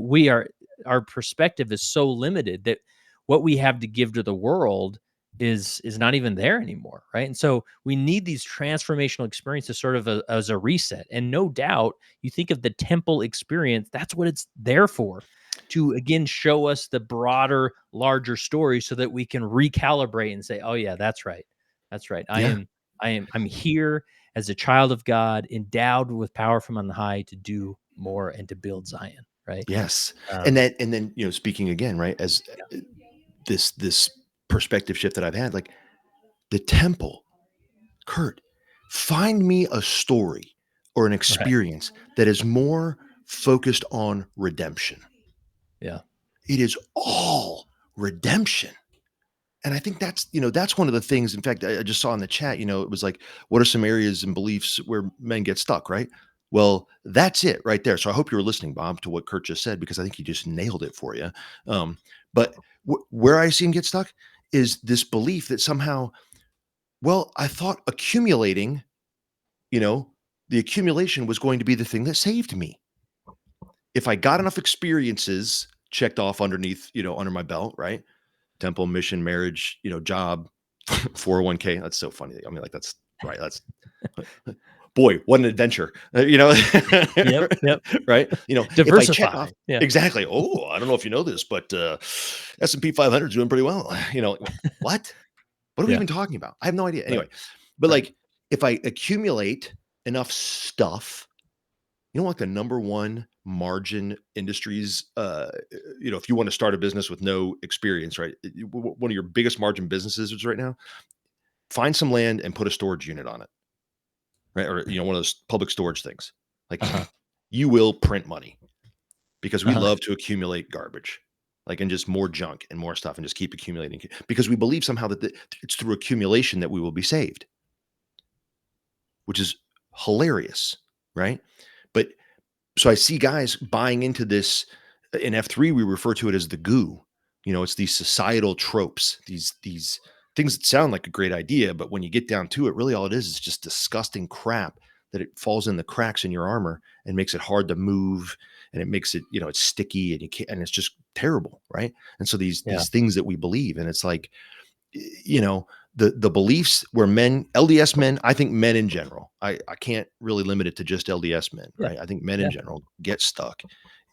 our perspective is so limited that what we have to give to the world is not even there anymore, right? And so we need these transformational experiences sort of as a reset. And no doubt, you think of the temple experience, that's what it's there for, to again show us the broader, larger story so that we can recalibrate and say, "Oh yeah, that's right. That's right. Yeah. I'm here as a child of God, endowed with power from on high to do more and to build Zion," right? Yes. Um, And then, speaking again, right, as uh, this perspective shift that I've had, like the temple, Kurt, find me a story or an right. experience that is more focused on redemption. Yeah. It is all redemption. And I think that's one of the things. In fact, I just saw in the chat, it was like, what are some areas and beliefs where men get stuck, right? Well, that's it right there. So I hope you were listening, Bob, to what Kurt just said, because I think he just nailed it for you. But where I see him get stuck is this belief that somehow, well, I thought accumulating, you know, the accumulation was going to be the thing that saved me. If I got enough experiences checked off underneath, under my belt, right? Temple, mission, marriage, job, 401k. That's so funny. I mean, like, that's right. That's boy, what an adventure, Yep. Yep. right? If I check Diversify. off Yeah. exactly. Oh, I don't know if you know this, but S&P 500 is doing pretty well. What? What are we Yeah. even talking about? I have no idea. Right. Anyway, but Right. like, if I accumulate enough stuff, like the number one margin industries, if you want to start a business with no experience, right? One of your biggest margin businesses is right now, find some land and put a storage unit on it, right? Or, one of those public storage things. Like, Uh-huh. you will print money because we Uh-huh. love to accumulate garbage, like, and just more junk and more stuff and just keep accumulating because we believe somehow that it's through accumulation that we will be saved, which is hilarious, right? But so I see guys buying into this. In F3, we refer to it as the goo. It's these societal tropes, these things that sound like a great idea, but when you get down to it, really all it is just disgusting crap that it falls in the cracks in your armor and makes it hard to move, and it makes it, it's sticky, and you can't, and it's just terrible, right? And so these things that we believe, and it's like, the beliefs where LDS men, I think men in general, I can't really limit it to just LDS men, right? I think men in general get stuck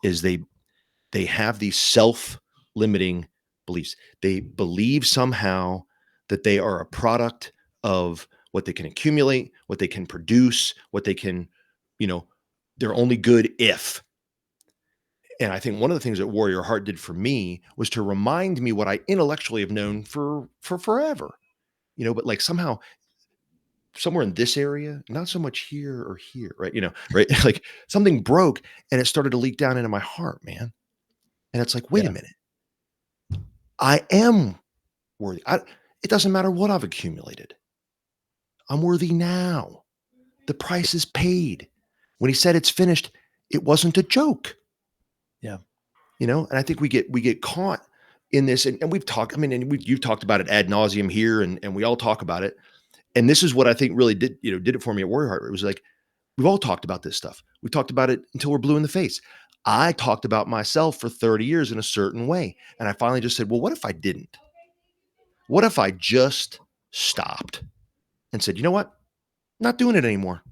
is they have these self-limiting beliefs. They believe somehow that they are a product of what they can accumulate, what they can produce, what they can, they're only good if. And I think one of the things that Warrior Heart did for me was to remind me what I intellectually have known for forever, but like somehow somewhere in this area, not so much here or here, right? Right? Like something broke and it started to leak down into my heart, man. And it's like, wait a minute. I am worthy. It doesn't matter what I've accumulated. I'm worthy now. The price is paid. When he said it's finished, it wasn't a joke. Yeah. And I think we get caught in this, and we've talked, you've talked about it ad nauseum here, and we all talk about it. And this is what I think really did it for me at Warrior Heart. It was like, we've all talked about this stuff. We talked about it until we're blue in the face. I talked about myself for 30 years in a certain way. And I finally just said, well, what if I didn't? What if I just stopped and said, you know what? Not doing it anymore.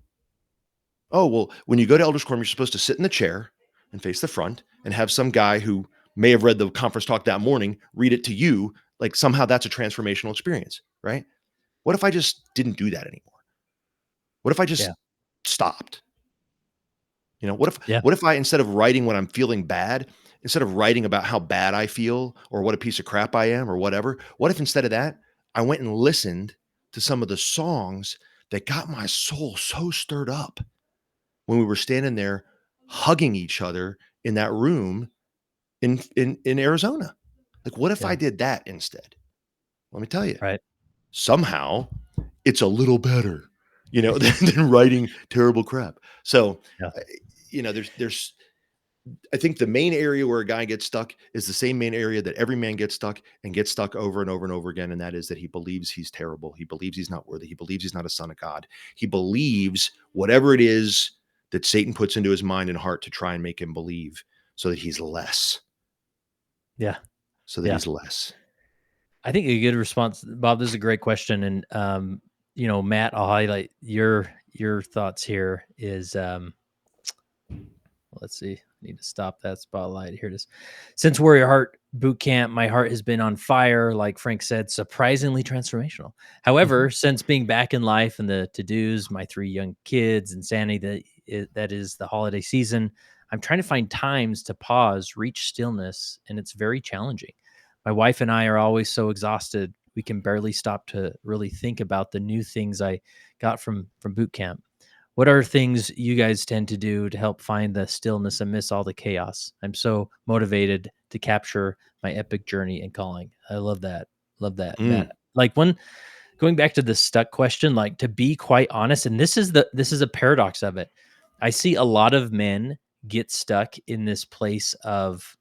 Oh, well, when you go to Elders Quorum, you're supposed to sit in the chair and face the front and have some guy who may have read the conference talk that morning read it to you. Like somehow that's a transformational experience, right? What if I just didn't do that anymore? What if I just stopped? What if I, instead of writing when I'm feeling bad, instead of writing about how bad I feel or what a piece of crap I am or whatever, what if instead of that, I went and listened to some of the songs that got my soul so stirred up when we were standing there hugging each other in that room in Arizona? Like, what if I did that instead? Let me tell you, somehow it's a little better, than writing terrible crap. So, there's, I think the main area where a guy gets stuck is the same main area that every man gets stuck over and over and over again. And that is that he believes he's terrible. He believes he's not worthy. He believes he's not a son of God. He believes whatever it is that Satan puts into his mind and heart to try and make him believe so that he's less. Yeah. So that he's less. I think a good response, Bob, this is a great question. And, Matt, I'll highlight your thoughts here is, let's see, I need to stop that spotlight. Here it is. Since Warrior Heart Boot Camp, my heart has been on fire. Like Frank said, surprisingly transformational. However, since being back in life and the to-dos, my 3 young kids, insanity that is the holiday season, I'm trying to find times to pause, reach stillness, and it's very challenging. My wife and I are always so exhausted, we can barely stop to really think about the new things I got from boot camp. What are things you guys tend to do to help find the stillness amidst all the chaos? I'm so motivated to capture my epic journey and calling. I love that. Love that. Matt. Like going back to the stuck question, like to be quite honest, and this is a paradox of it. I see a lot of men get stuck in this place of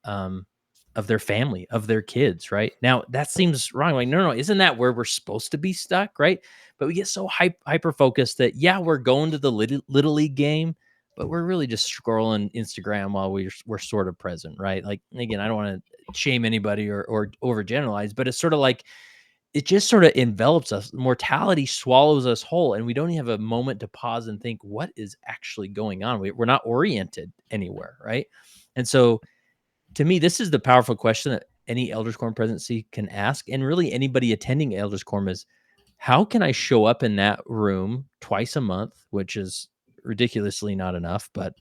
their family, of their kids, right? Now that seems wrong. Like, no, isn't that where we're supposed to be stuck, right? But we get so hyper focused that we're going to the little league game, but we're really just scrolling Instagram while we're sort of present, right? Like, again, I don't want to shame anybody or overgeneralize, but it's sort of like it just sort of envelops us. Mortality swallows us whole, and we don't even have a moment to pause and think, what is actually going on? We're not oriented anywhere, right? And so, to me, this is the powerful question that any Elders Quorum presidency can ask, and really anybody attending Elders Quorum is, how can I show up in that room twice a month, which is ridiculously not enough, but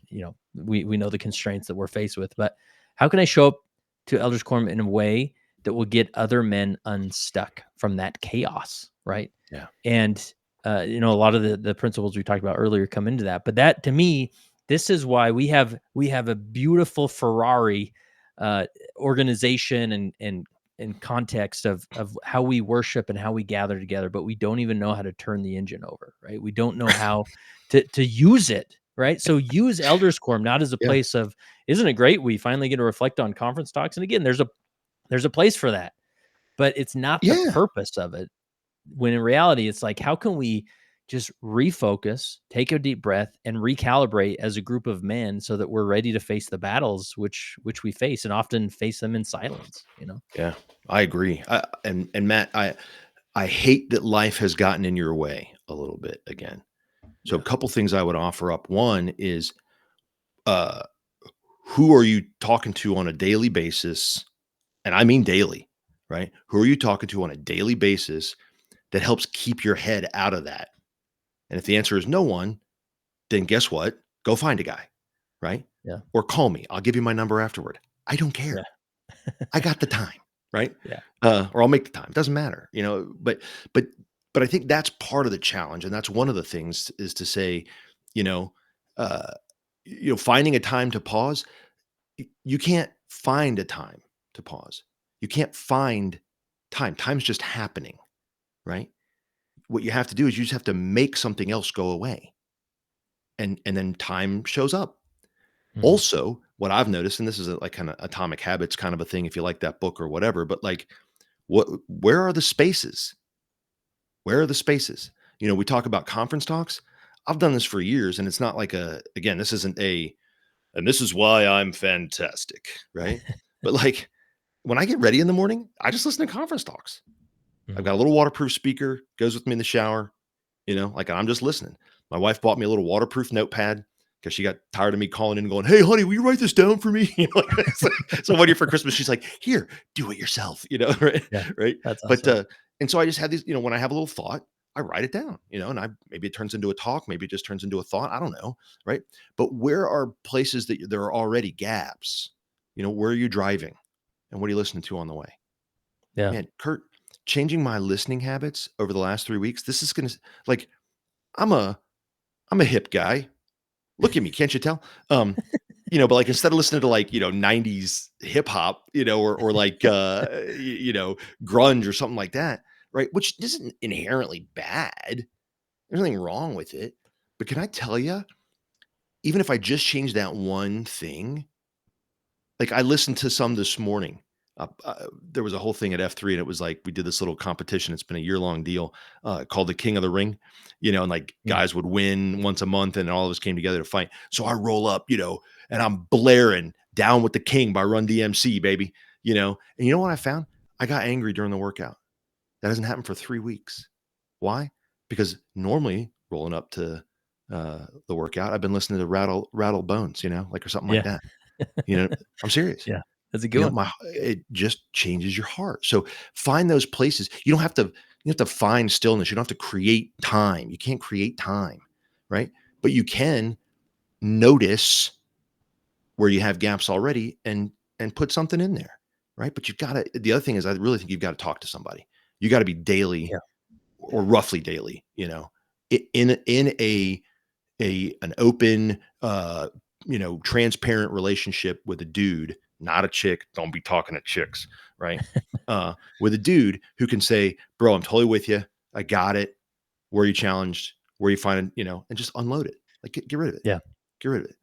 we know the constraints that we're faced with. But how can I show up to Elders Quorum in a way that will get other men unstuck from that chaos, right? Yeah. And a lot of the principles we talked about earlier come into that. But that, to me, this is why we have a beautiful Ferrari organization and context of how we worship and how we gather together, but we don't even know how to turn the engine over, right? We don't know how to use it, right? So use Elders Quorum not as a place of, isn't it great? We finally get to reflect on conference talks. And again, there's There's a place for that, but it's not the Yeah. purpose of it. When in reality, it's like, how can we just refocus, take a deep breath, and recalibrate as a group of men so that we're ready to face the battles which we face, and often face them in silence, you know? Yeah. I agree. And Matt, I hate that life has gotten in your way a little bit again. So a Yeah. couple things I would offer up. One is, uh, who are you talking to on a daily basis? And I mean daily, right? Who are you talking to on a daily basis that helps keep your head out of that? And if the answer is no one, then guess what? Go find a guy, right? Yeah. Or call me. I'll give you my number afterward. I don't Yeah. care. I got the time, right? Yeah. Or I'll make the time. It doesn't matter, but but but I think that's part of the challenge. And that's one of the things is to say, you know, uh, finding a time to pause. You can't find a time to pause. You can't find time. Time's just happening, right? What you have to do is you just have to make something else go away. And then time shows up. Mhm. Also, what I've noticed, and this is like kind of atomic habits kind of a thing, if you like that book or whatever, but like where are the spaces? Where are the spaces? We talk about conference talks. I've done this for years, and it's not like again, this isn't and this is why I'm fantastic, right? But like when I get ready in the morning, I just listen to conference talks. I've Mhm. got a little waterproof speaker, goes with me in the shower, like I'm just listening. My wife bought me a little waterproof notepad because she got tired of me calling in and going, "Hey, honey, will you write this down for me?" So one year for Christmas, she's like, "Here, do it yourself," right? Yeah. Right. That's But awesome. and so I just had these, when I have a little thought, I write it down, and maybe it turns into a talk, maybe it just turns into a thought. I don't know, right? But where are places that there are already gaps? Where are you driving, and what are you listening to on the way? Yeah. Man, Kurt, changing my listening habits over the last 3 weeks. This is gonna like I'm a I'm a hip guy. Look at me, can't you tell? But like instead of listening to like, 90s hip hop, or like grunge or something like that, right? Which isn't inherently bad. There's nothing wrong with it. But can I tell you, even if I just change that one thing, like I listened to some this morning. There was a whole thing at F3, and it was like we did this little competition. It's been a year-long deal called the King of the Ring, and like Mm. guys would win once a month, and all of us came together to fight. So I roll up, and I'm blaring "Down with the King" by Run DMC, baby, And you know what I found? I got angry during the workout. That hasn't happened for 3 weeks. Why? Because normally rolling up to the workout, I've been listening to Rattle Bones, like or something like Yeah. that. I'm serious. Yeah. That's a good one. It just changes your heart. So find those places. You have to find stillness. You don't have to create time. You can't create time, right? But you can notice where you have gaps already and put something in there, right? But the other thing is I really think you've got to talk to somebody. You got to be daily Yeah. or roughly daily, in an open, transparent relationship with a dude, not a chick. Don't be talking to chicks, right? With a dude who can say, "Bro, I'm totally with you. I got it. Where are you challenged? Where are you finding, and just unload it. Like get rid of it. Yeah. Get rid of it."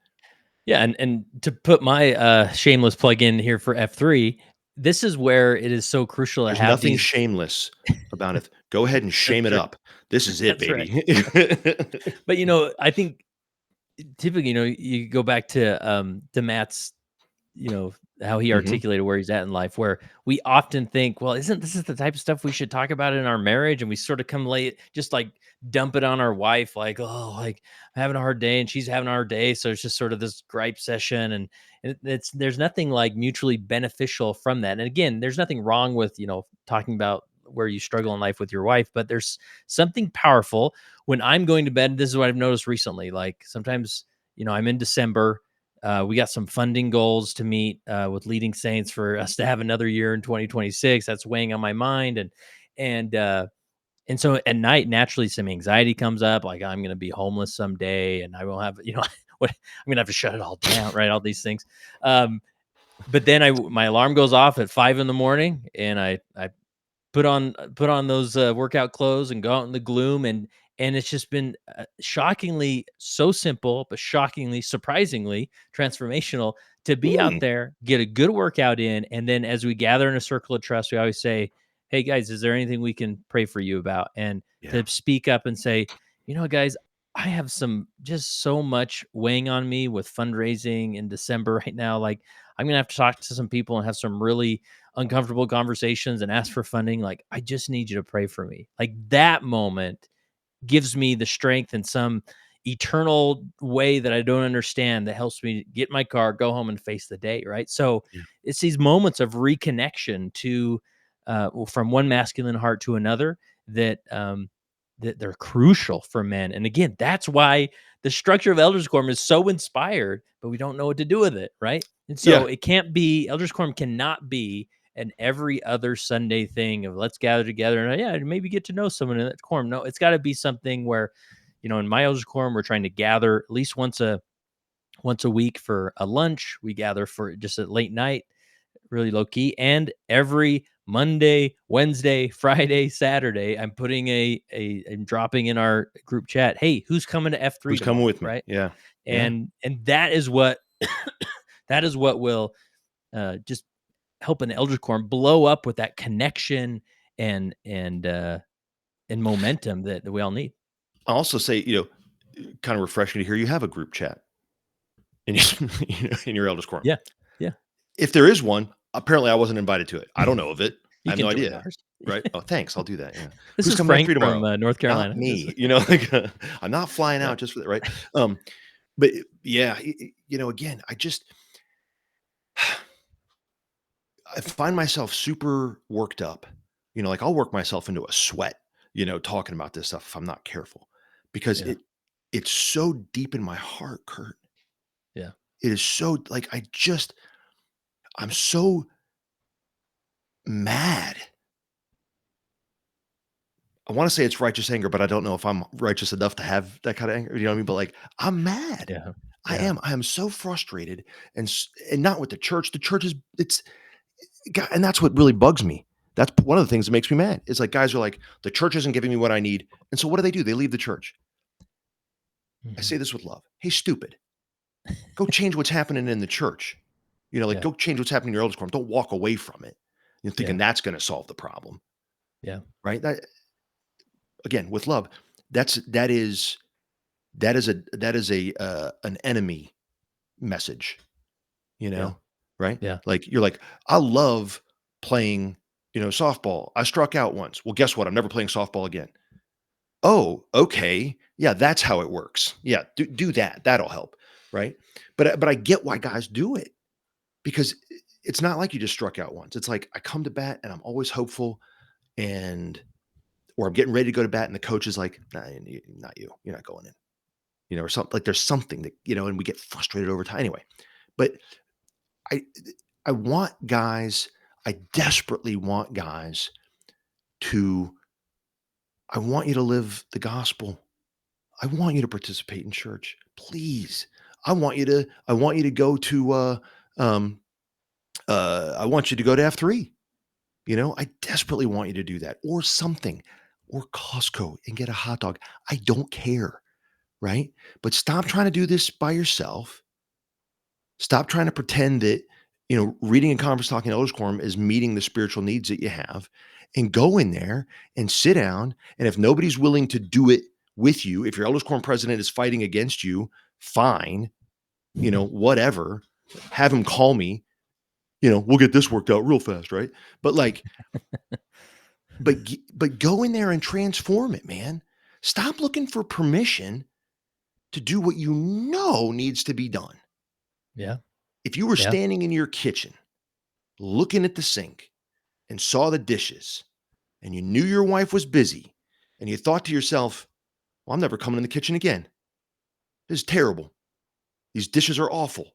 Yeah, and to put my, shameless plug in here for F3, this is where it is so crucial to There's have nothing these. shameless about it. Go ahead and That's shame it true. up. This is it, That's right. baby. But, I think typically, you go back to Matt's, how he Mhm. articulated where he's at in life, where we often think, well, isn't this is the type of stuff we should talk about in our marriage? And we sort of come late, just like dump it on our wife, like, oh, like I'm having a hard day and she's having a hard day. So it's just sort of this gripe session. And there's nothing like mutually beneficial from that. And again, there's nothing wrong with, talking about where you struggle in life with your wife, but there's something powerful when I'm going to bed. This is what I've noticed recently. Like sometimes, I'm in December. We got some funding goals to meet with leading saints for us to have another year in 2026. That's weighing on my mind, and and so at night, naturally, some anxiety comes up. Like I'm going to be homeless someday, and I will have, what I'm going to have to shut it all down, right? All these things. Um, but then my alarm goes off at 5 in the morning, and I put on those workout clothes and go out in the gloom, And it's just been shockingly so simple, but shockingly, surprisingly transformational to be out there, get a good workout in. And then as we gather in a circle of trust, we always say, hey guys, is there anything we can pray for you about? And Yeah. to speak up and say, guys, I have just so much weighing on me with fundraising in December right now. Like, I'm going to have to talk to some people and have some really uncomfortable conversations and ask for funding. Like, I just need you to pray for me. Like, that moment gives me the strength in some eternal way that I don't understand, that helps me get in my car, go home and face the day. Right. So Yeah. it's these moments of reconnection to, from one masculine heart to another, that they're crucial for men. And again, that's why the structure of Elders Quorum is so inspired, but we don't know what to do with it. Right. And Yeah. so it can't be, Elders Quorum cannot be an every other Sunday thing of let's gather together and maybe get to know someone in that quorum. No, it's got to be something where, in my Elders Quorum, we're trying to gather at least once a week for a lunch. We gather for just a late night, really low key, and every Monday, Wednesday, Friday, Saturday, I'm putting I'm dropping in our group chat, hey, who's coming to F3 Who's tomorrow? coming with me? Right. Yeah. And that is what that is what will just help an Elder Quorum blow up with that connection and momentum that we all need. I'll also say, kind of refreshing to hear you have a group chat in your Elders Quorum. Yeah. Yeah. If there is one, apparently I wasn't invited to it. I don't know of it. I have no idea. Ours. Right. Oh, thanks. I'll do that. Yeah. This Who's is coming Frank to tomorrow? from North Carolina. Not me. I'm not flying out just for that. Right. But yeah, again, I find myself super worked up. Like I'll work myself into a sweat, talking about this stuff if I'm not careful, because it's so deep in my heart, Kurt. Yeah. It is so like I'm so mad. I want to say it's righteous anger, but I don't know if I'm righteous enough to have that kind of anger. You know what I mean? But like, I'm mad. Yeah. I am so frustrated, and not with the church. The church and that's what really bugs me. That's one of the things that makes me mad. It's like guys are like, the church isn't giving me what I need, and so what do? They leave the church. I say this with love. Hey, stupid, go change what's happening in the church. Go change what's happening in your Elders Quorum. Don't walk away from it. You're thinking that's going to solve the problem. Yeah. Right. Again, with love, that is an enemy message, right? Yeah. Like you're like, I love playing, softball. I struck out once. Well, guess what? I'm never playing softball again. Oh, okay. Yeah, that's how it works. Yeah, do that. That'll help, right? But I get why guys do it, because it's not like you just struck out once. It's like I come to bat and I'm always hopeful, or I'm getting ready to go to bat and the coach is like, nah, not you. You're not going in. Or something like there's something that, and we get frustrated over time anyway. But I want guys, I desperately want guys I want you to live the gospel. I want you to participate in church, please. I want you to go to, I want you to go to F3. I desperately want you to do that, or something, or Costco and get a hot dog. I don't care. Right. But stop trying to do this by yourself. Stop trying to pretend that, reading and conference talking Elders Quorum is meeting the spiritual needs that you have, and go in there and sit down. And if nobody's willing to do it with you, if your Elders Quorum president is fighting against you, fine, whatever, have him call me, we'll get this worked out real fast. Right. But like, but go in there and transform it, man. Stop looking for permission to do what needs to be done. Yeah. If you were standing in your kitchen looking at the sink and saw the dishes, and you knew your wife was busy, and you thought to yourself, well, I'm never coming in the kitchen again. This is terrible. These dishes are awful,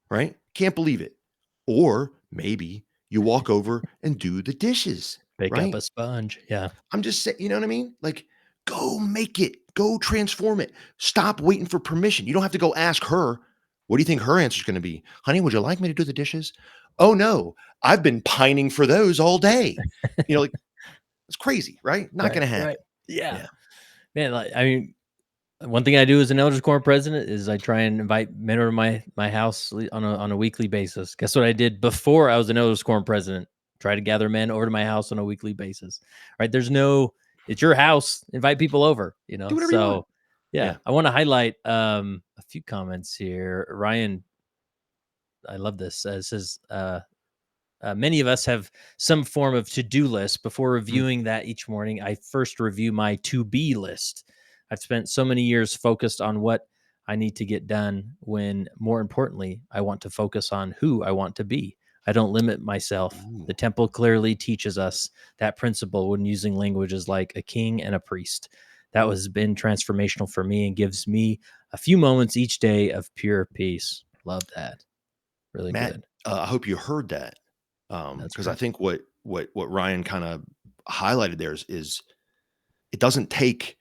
right? Can't believe it. Or maybe you walk over and do the dishes. Pick up a sponge. Yeah. I'm just saying, you know what I mean? Like, go make it. Go transform it. Stop waiting for permission. You don't have to go ask her. What do you think her answer is going to be? Honey, would you like me to do the dishes? Oh, no. I've been pining for those all day. Like, it's crazy, right? Not going to happen. Right. Yeah. Man, like, I mean, one thing I do as an elders quorum president is I try and invite men over to my house on a weekly basis. Guess what I did before I was an elders quorum president? Try to gather men over to my house on a weekly basis. Right? It's your house. Invite people over. Do whatever you want. So yeah, Yeah. I want to highlight a few comments here. Ryan, I love this. It says many of us have some form of to-do list. Before Mhm. reviewing that each morning, I first review my to-be list. I've spent so many years focused on what I need to get done when, more importantly, I want to focus on who I want to be. I don't limit myself. Ooh. The temple clearly teaches us that principle when using languages like a king and a priest. That has been transformational for me and gives me a few moments each day of pure peace. Love that. Really Matt, good. I hope you heard that. That's Because I great. think what Ryan kind of highlighted there is it doesn't take,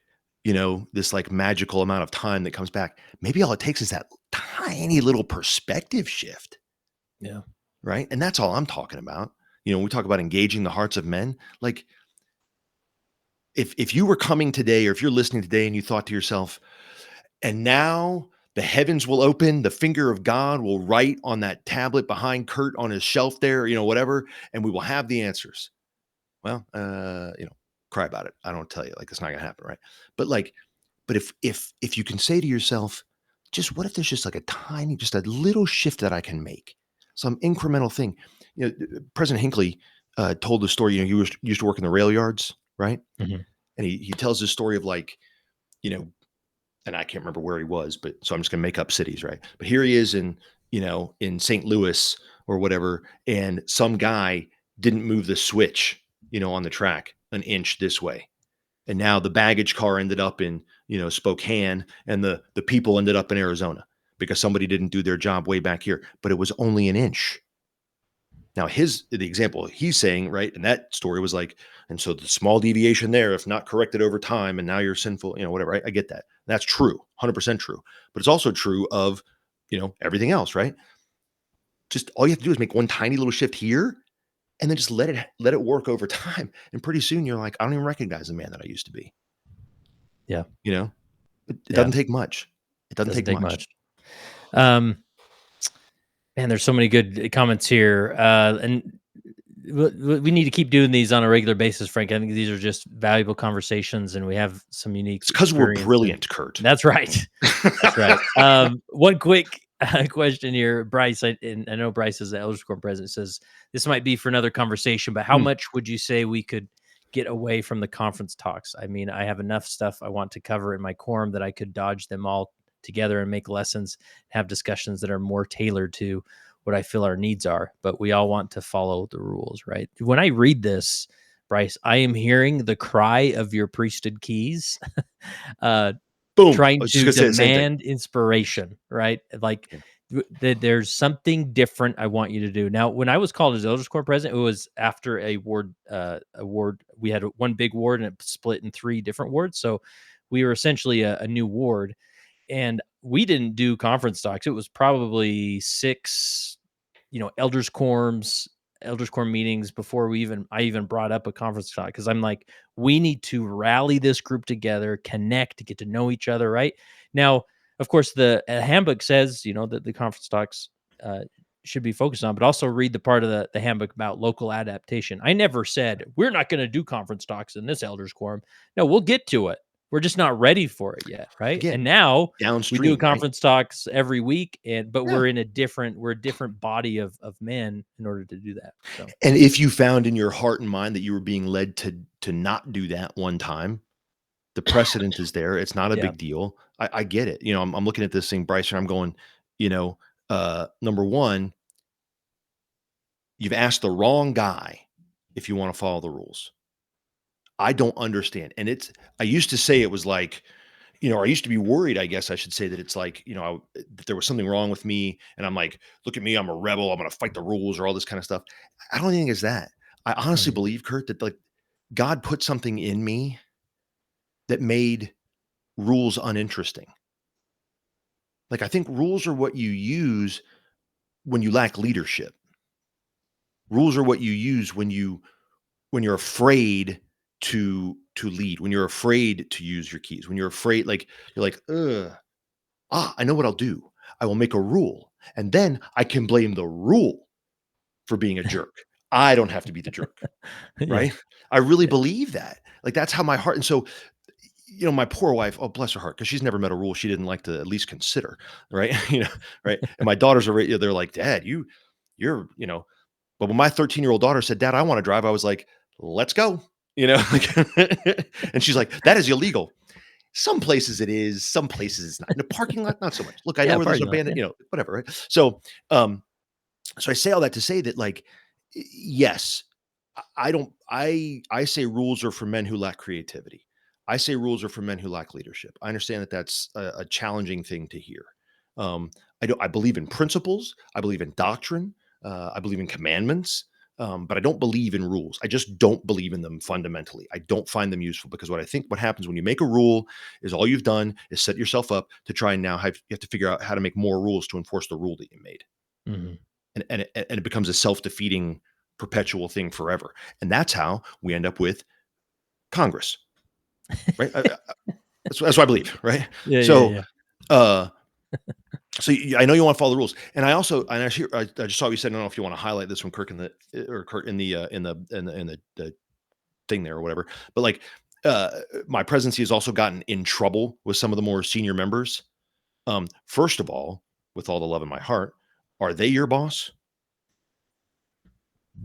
this like magical amount of time that comes back. Maybe all it takes is that tiny little perspective shift, Yeah. right? And that's all I'm talking about. When we talk about engaging the hearts of men, like if you were coming today or if you're listening today and you thought to yourself, and now the heavens will open, the finger of God will write on that tablet behind Kurt on his shelf there, whatever, and we will have the answers. Well, cry about it. I don't tell you, like, it's not gonna happen, right? But like, but if you can say to yourself, just what if there's just like just a little shift that I can make, some incremental thing. President Hinckley told the story. He used to work in the rail yards, right? Mhm. And he tells this story of like, you know, and I can't remember where he was, but so I'm just gonna make up cities, right? But here he is in St. Louis or whatever, and some guy didn't move the switch, on the track an inch this way. And now the baggage car ended up in, Spokane, and the people ended up in Arizona because somebody didn't do their job way back here, but it was only an inch. Now, the example he's saying, right, and that story was like, and so the small deviation there, if not corrected over time, and now you're sinful, whatever. I get that. That's true, 100% true. But it's also true of, everything else, right? Just all you have to do is make one tiny little shift here, and then just let it work over time. And pretty soon you're like, I don't even recognize the man that I used to be. Yeah. It Yeah. doesn't take much. It doesn't Doesn't take take much. much. Um, Man, there's so many good comments here. And we need to keep doing these on a regular basis, Frank. I think these are just valuable conversations and we have some unique It's because we're experience. And brilliant, Kurt. that's right. That's right. One quick question here, Bryce. And I know Bryce is the Elders Quorum president. Says this might be for another conversation, but how Hmm. much would you say we could get away from the conference talks? I mean, I have enough stuff I want to cover in my quorum that I could dodge them all together and make lessons, have discussions that are more tailored to what I feel our needs are. But we all want to follow the rules, right? When I read this, Bryce, I am hearing the cry of your priesthood keys. uh, Boom. I Trying was just to gonna say the same thing. demand inspiration, right? Like Yeah. there's something different I want you to do. Now, when I was called as Elders Quorum president, it was after a ward. We had one big ward and it split in 3 different wards. So we were essentially a new ward, and we didn't do conference talks. It was probably 6, elders quorum meetings before I even brought up a conference talk, because I'm like, we need to rally this group together, connect, get to know each other, right? Now, of course, the handbook says, that the conference talks should be focused on, but also read the part of the handbook about local adaptation. I never said we're not going to do conference talks in this elders quorum. No, we'll get to it. We're just not ready for it yet, right? Again, And now we do downstream, right? conference talks every week, but Yeah. we're a different body of men in order to do that. So And if you found in your heart and mind that you were being led to not do that one time, the precedent is there. It's not a yeah, big deal. I get it. I'm looking at this thing, Bryce, and I'm going, number one, you've asked the wrong guy if you want to follow the rules. I don't understand. And I used to say it was like, I used to be worried, I guess I should say, that it's like, that there was something wrong with me. And I'm like, look at me, I'm a rebel. I'm going to fight the rules or all this kind of stuff. I don't think it's that. I honestly mhm, believe, Kurt, that like God put something in me that made rules uninteresting. Like, I think rules are what you use when you lack leadership. Rules are what you use when you're afraid to lead, when you're afraid to use your keys, when you're afraid, like you're like, I know what I'll do. I will make a rule, and then I can blame the rule for being a jerk. I don't have to be the jerk, Yeah. right? I really Yeah. believe that. Like that's how my heart. And so, my poor wife, oh bless her heart, because she's never met a rule she didn't like to at least consider, right? Right. And my daughters are, they're like, Dad, you're. But when my 13-year-old daughter said, Dad, I want to drive, I was like, let's go. Like, and she's like, that is illegal. Some places it is, some places it's not. In the parking lot, not so much. Look, I know Yeah, where there's parking lot, abandoned, yeah. whatever, right? Um, so I say all that to say that, like, yes, I don't. I say rules are for men who lack creativity. I say rules are for men who lack leadership. I understand that that's a challenging thing to hear. Um, I don't. I believe in principles. I believe in doctrine. I believe in commandments. But I don't believe in rules. I just don't believe in them fundamentally. I don't find them useful because what happens when you make a rule is all you've done is set yourself up to try and now you have to figure out how to make more rules to enforce the rule that you made. Mhm. And it becomes a self-defeating perpetual thing forever. And that's how we end up with Congress, right? That's what I believe, right? Yeah, yeah, So, yeah. uh, I know you want to follow the rules, and I just saw what you said. I don't know if you want to highlight this one, Kirk, Kurt in the thing there or whatever. But like, my presidency has also gotten in trouble with some of the more senior members. First of all, with all the love in my heart, are they your boss?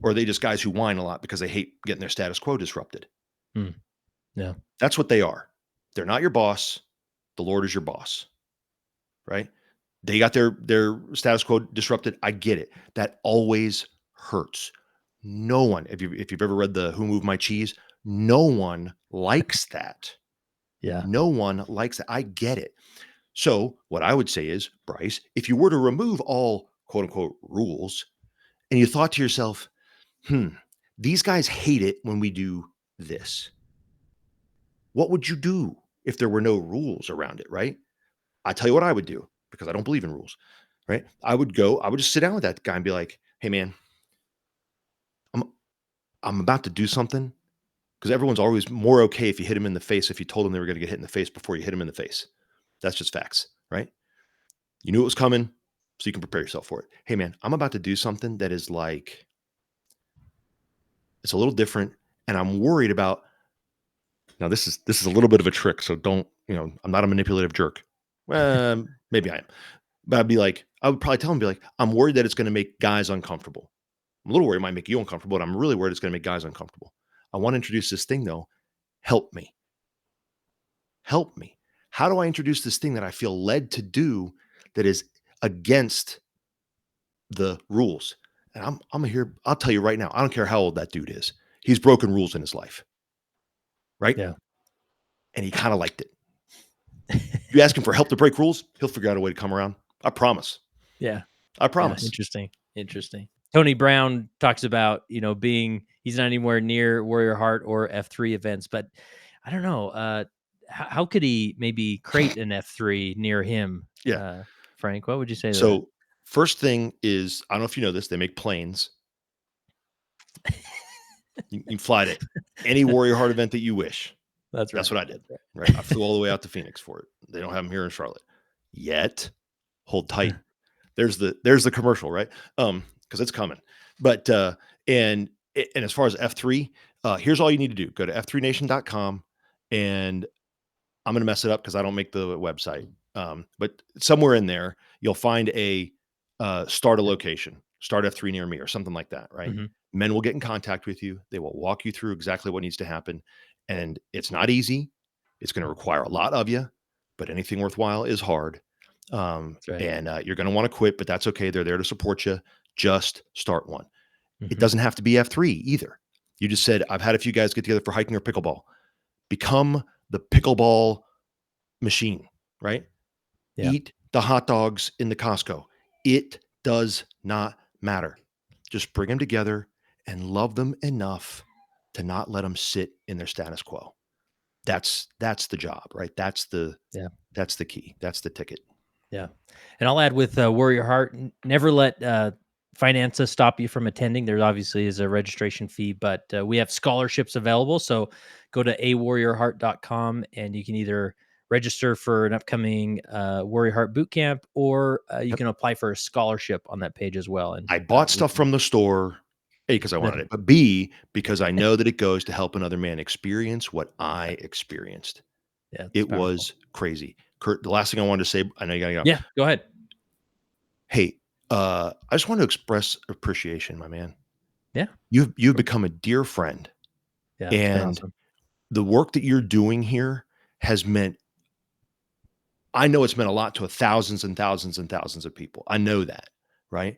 Or are they just guys who whine a lot because they hate getting their status quo disrupted? Mm, yeah. That's what they are. They're not your boss. The Lord is your boss, right? They got their status quo disrupted. I get it. That always hurts. No one, if you've ever read the Who Moved My Cheese, no one likes that. Yeah. No one likes that. I get it. So what I would say is, Bryce, if you were to remove all quote unquote rules and you thought to yourself, these guys hate it when we do this. What would you do if there were no rules around it, right? I tell you what I would do because I don't believe in rules, right? I would just sit down with that guy and be like, "Hey man, I'm I'm about to do something." Because everyone's always more okay if you hit him in the face if you told them they were going to get hit in the face before you hit him in the face. That's just facts, right? You knew it was coming, so you can prepare yourself for it. Hey man, I'm about to do something that is like, it's a little different, and I'm worried about. Now this is a little bit of a trick, so don't, I'm not a manipulative jerk. Maybe I am. But I would probably tell him, be like, I'm worried that it's going to make guys uncomfortable. I'm a little worried it might make you uncomfortable, but I'm really worried it's going to make guys uncomfortable. I want to introduce this thing though. Help me. Help me. How do I introduce this thing that I feel led to do that is against the rules? And I'm here. I'll tell you right now, I don't care how old that dude is. He's broken rules in his life. Right. Yeah. And he kind of liked it. You ask him for help to break rules, he'll figure out a way to come around. I promise. Yeah. I Yeah. promise. Interesting. Tony Brown talks about, he's not anywhere near Warrior Heart or F3 events, but I don't know. How could he maybe create an F3 near him? Yeah. Frank, what would you say to that? So first thing is, I don't know if you know this, they make planes. You can fly to any Warrior Heart event that you wish. That's right. That's what I did. Right. I flew all the way out to Phoenix for it. They don't have them here in Charlotte yet. Hold tight. There's the commercial, right? Because it's coming. But and as far as F3, here's all you need to do. Go to f3nation.com, and I'm gonna mess it up because I don't make the website. But somewhere in there, you'll find a start a location, start F3 near me, or something like that, right? Mm-hmm. Men will get in contact with you. They will walk you through exactly what needs to happen. And it's not easy. It's going to require a lot of you, but anything worthwhile is hard. That's right. And you're going to want to quit, but that's okay. They're there to support you. Just start one. Mm-hmm. It doesn't have to be F3 either. You just said, I've had a few guys get together for hiking or pickleball. Become the pickleball machine, right? Yeah. Eat the hot dogs in the Costco. It does not matter. Just bring them together and love them enough to not let them sit in their status quo. That's the job, right? That's the key. That's the ticket. Yeah. And I'll add with Warrior Heart, never let finances stop you from attending, there obviously is a registration fee, but we have scholarships available. So go to awarriorheart.com and you can either register for an upcoming Warrior Heart Bootcamp, or you can apply for a scholarship on that page as well. And I bought stuff from the store, A, because I wanted it, but B, because I know that it goes to help another man experience what I experienced. Yeah, It powerful. was crazy. Kurt, the last thing I wanted to say, I know you gotta go. Yeah, go ahead. Hey, I just want to express appreciation, my man. Yeah. You've become a dear friend, Yeah, it's been and awesome. the work that you're doing here has meant, I know it's meant a lot to thousands and thousands and thousands of people. I know that, right?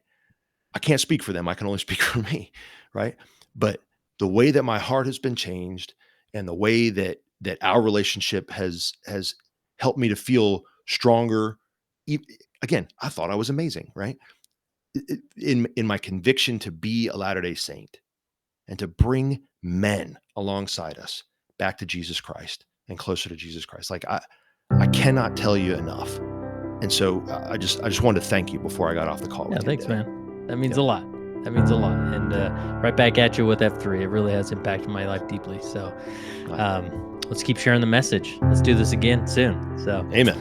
I can't speak for them. I can only speak for me, right? But the way that my heart has been changed, and the way that our relationship has helped me to feel stronger. Again, I thought I was amazing, right? In my conviction to be a Latter-day Saint and to bring men alongside us back to Jesus Christ and closer to Jesus Christ. Like I cannot tell you enough. And so I just wanted to thank you before I got off the call. Yeah, with you thanks, today. man. That means a lot. That means a lot. And right back at you with F3. It really has impacted my life deeply. So let's keep sharing the message. Let's do this again soon. So Amen.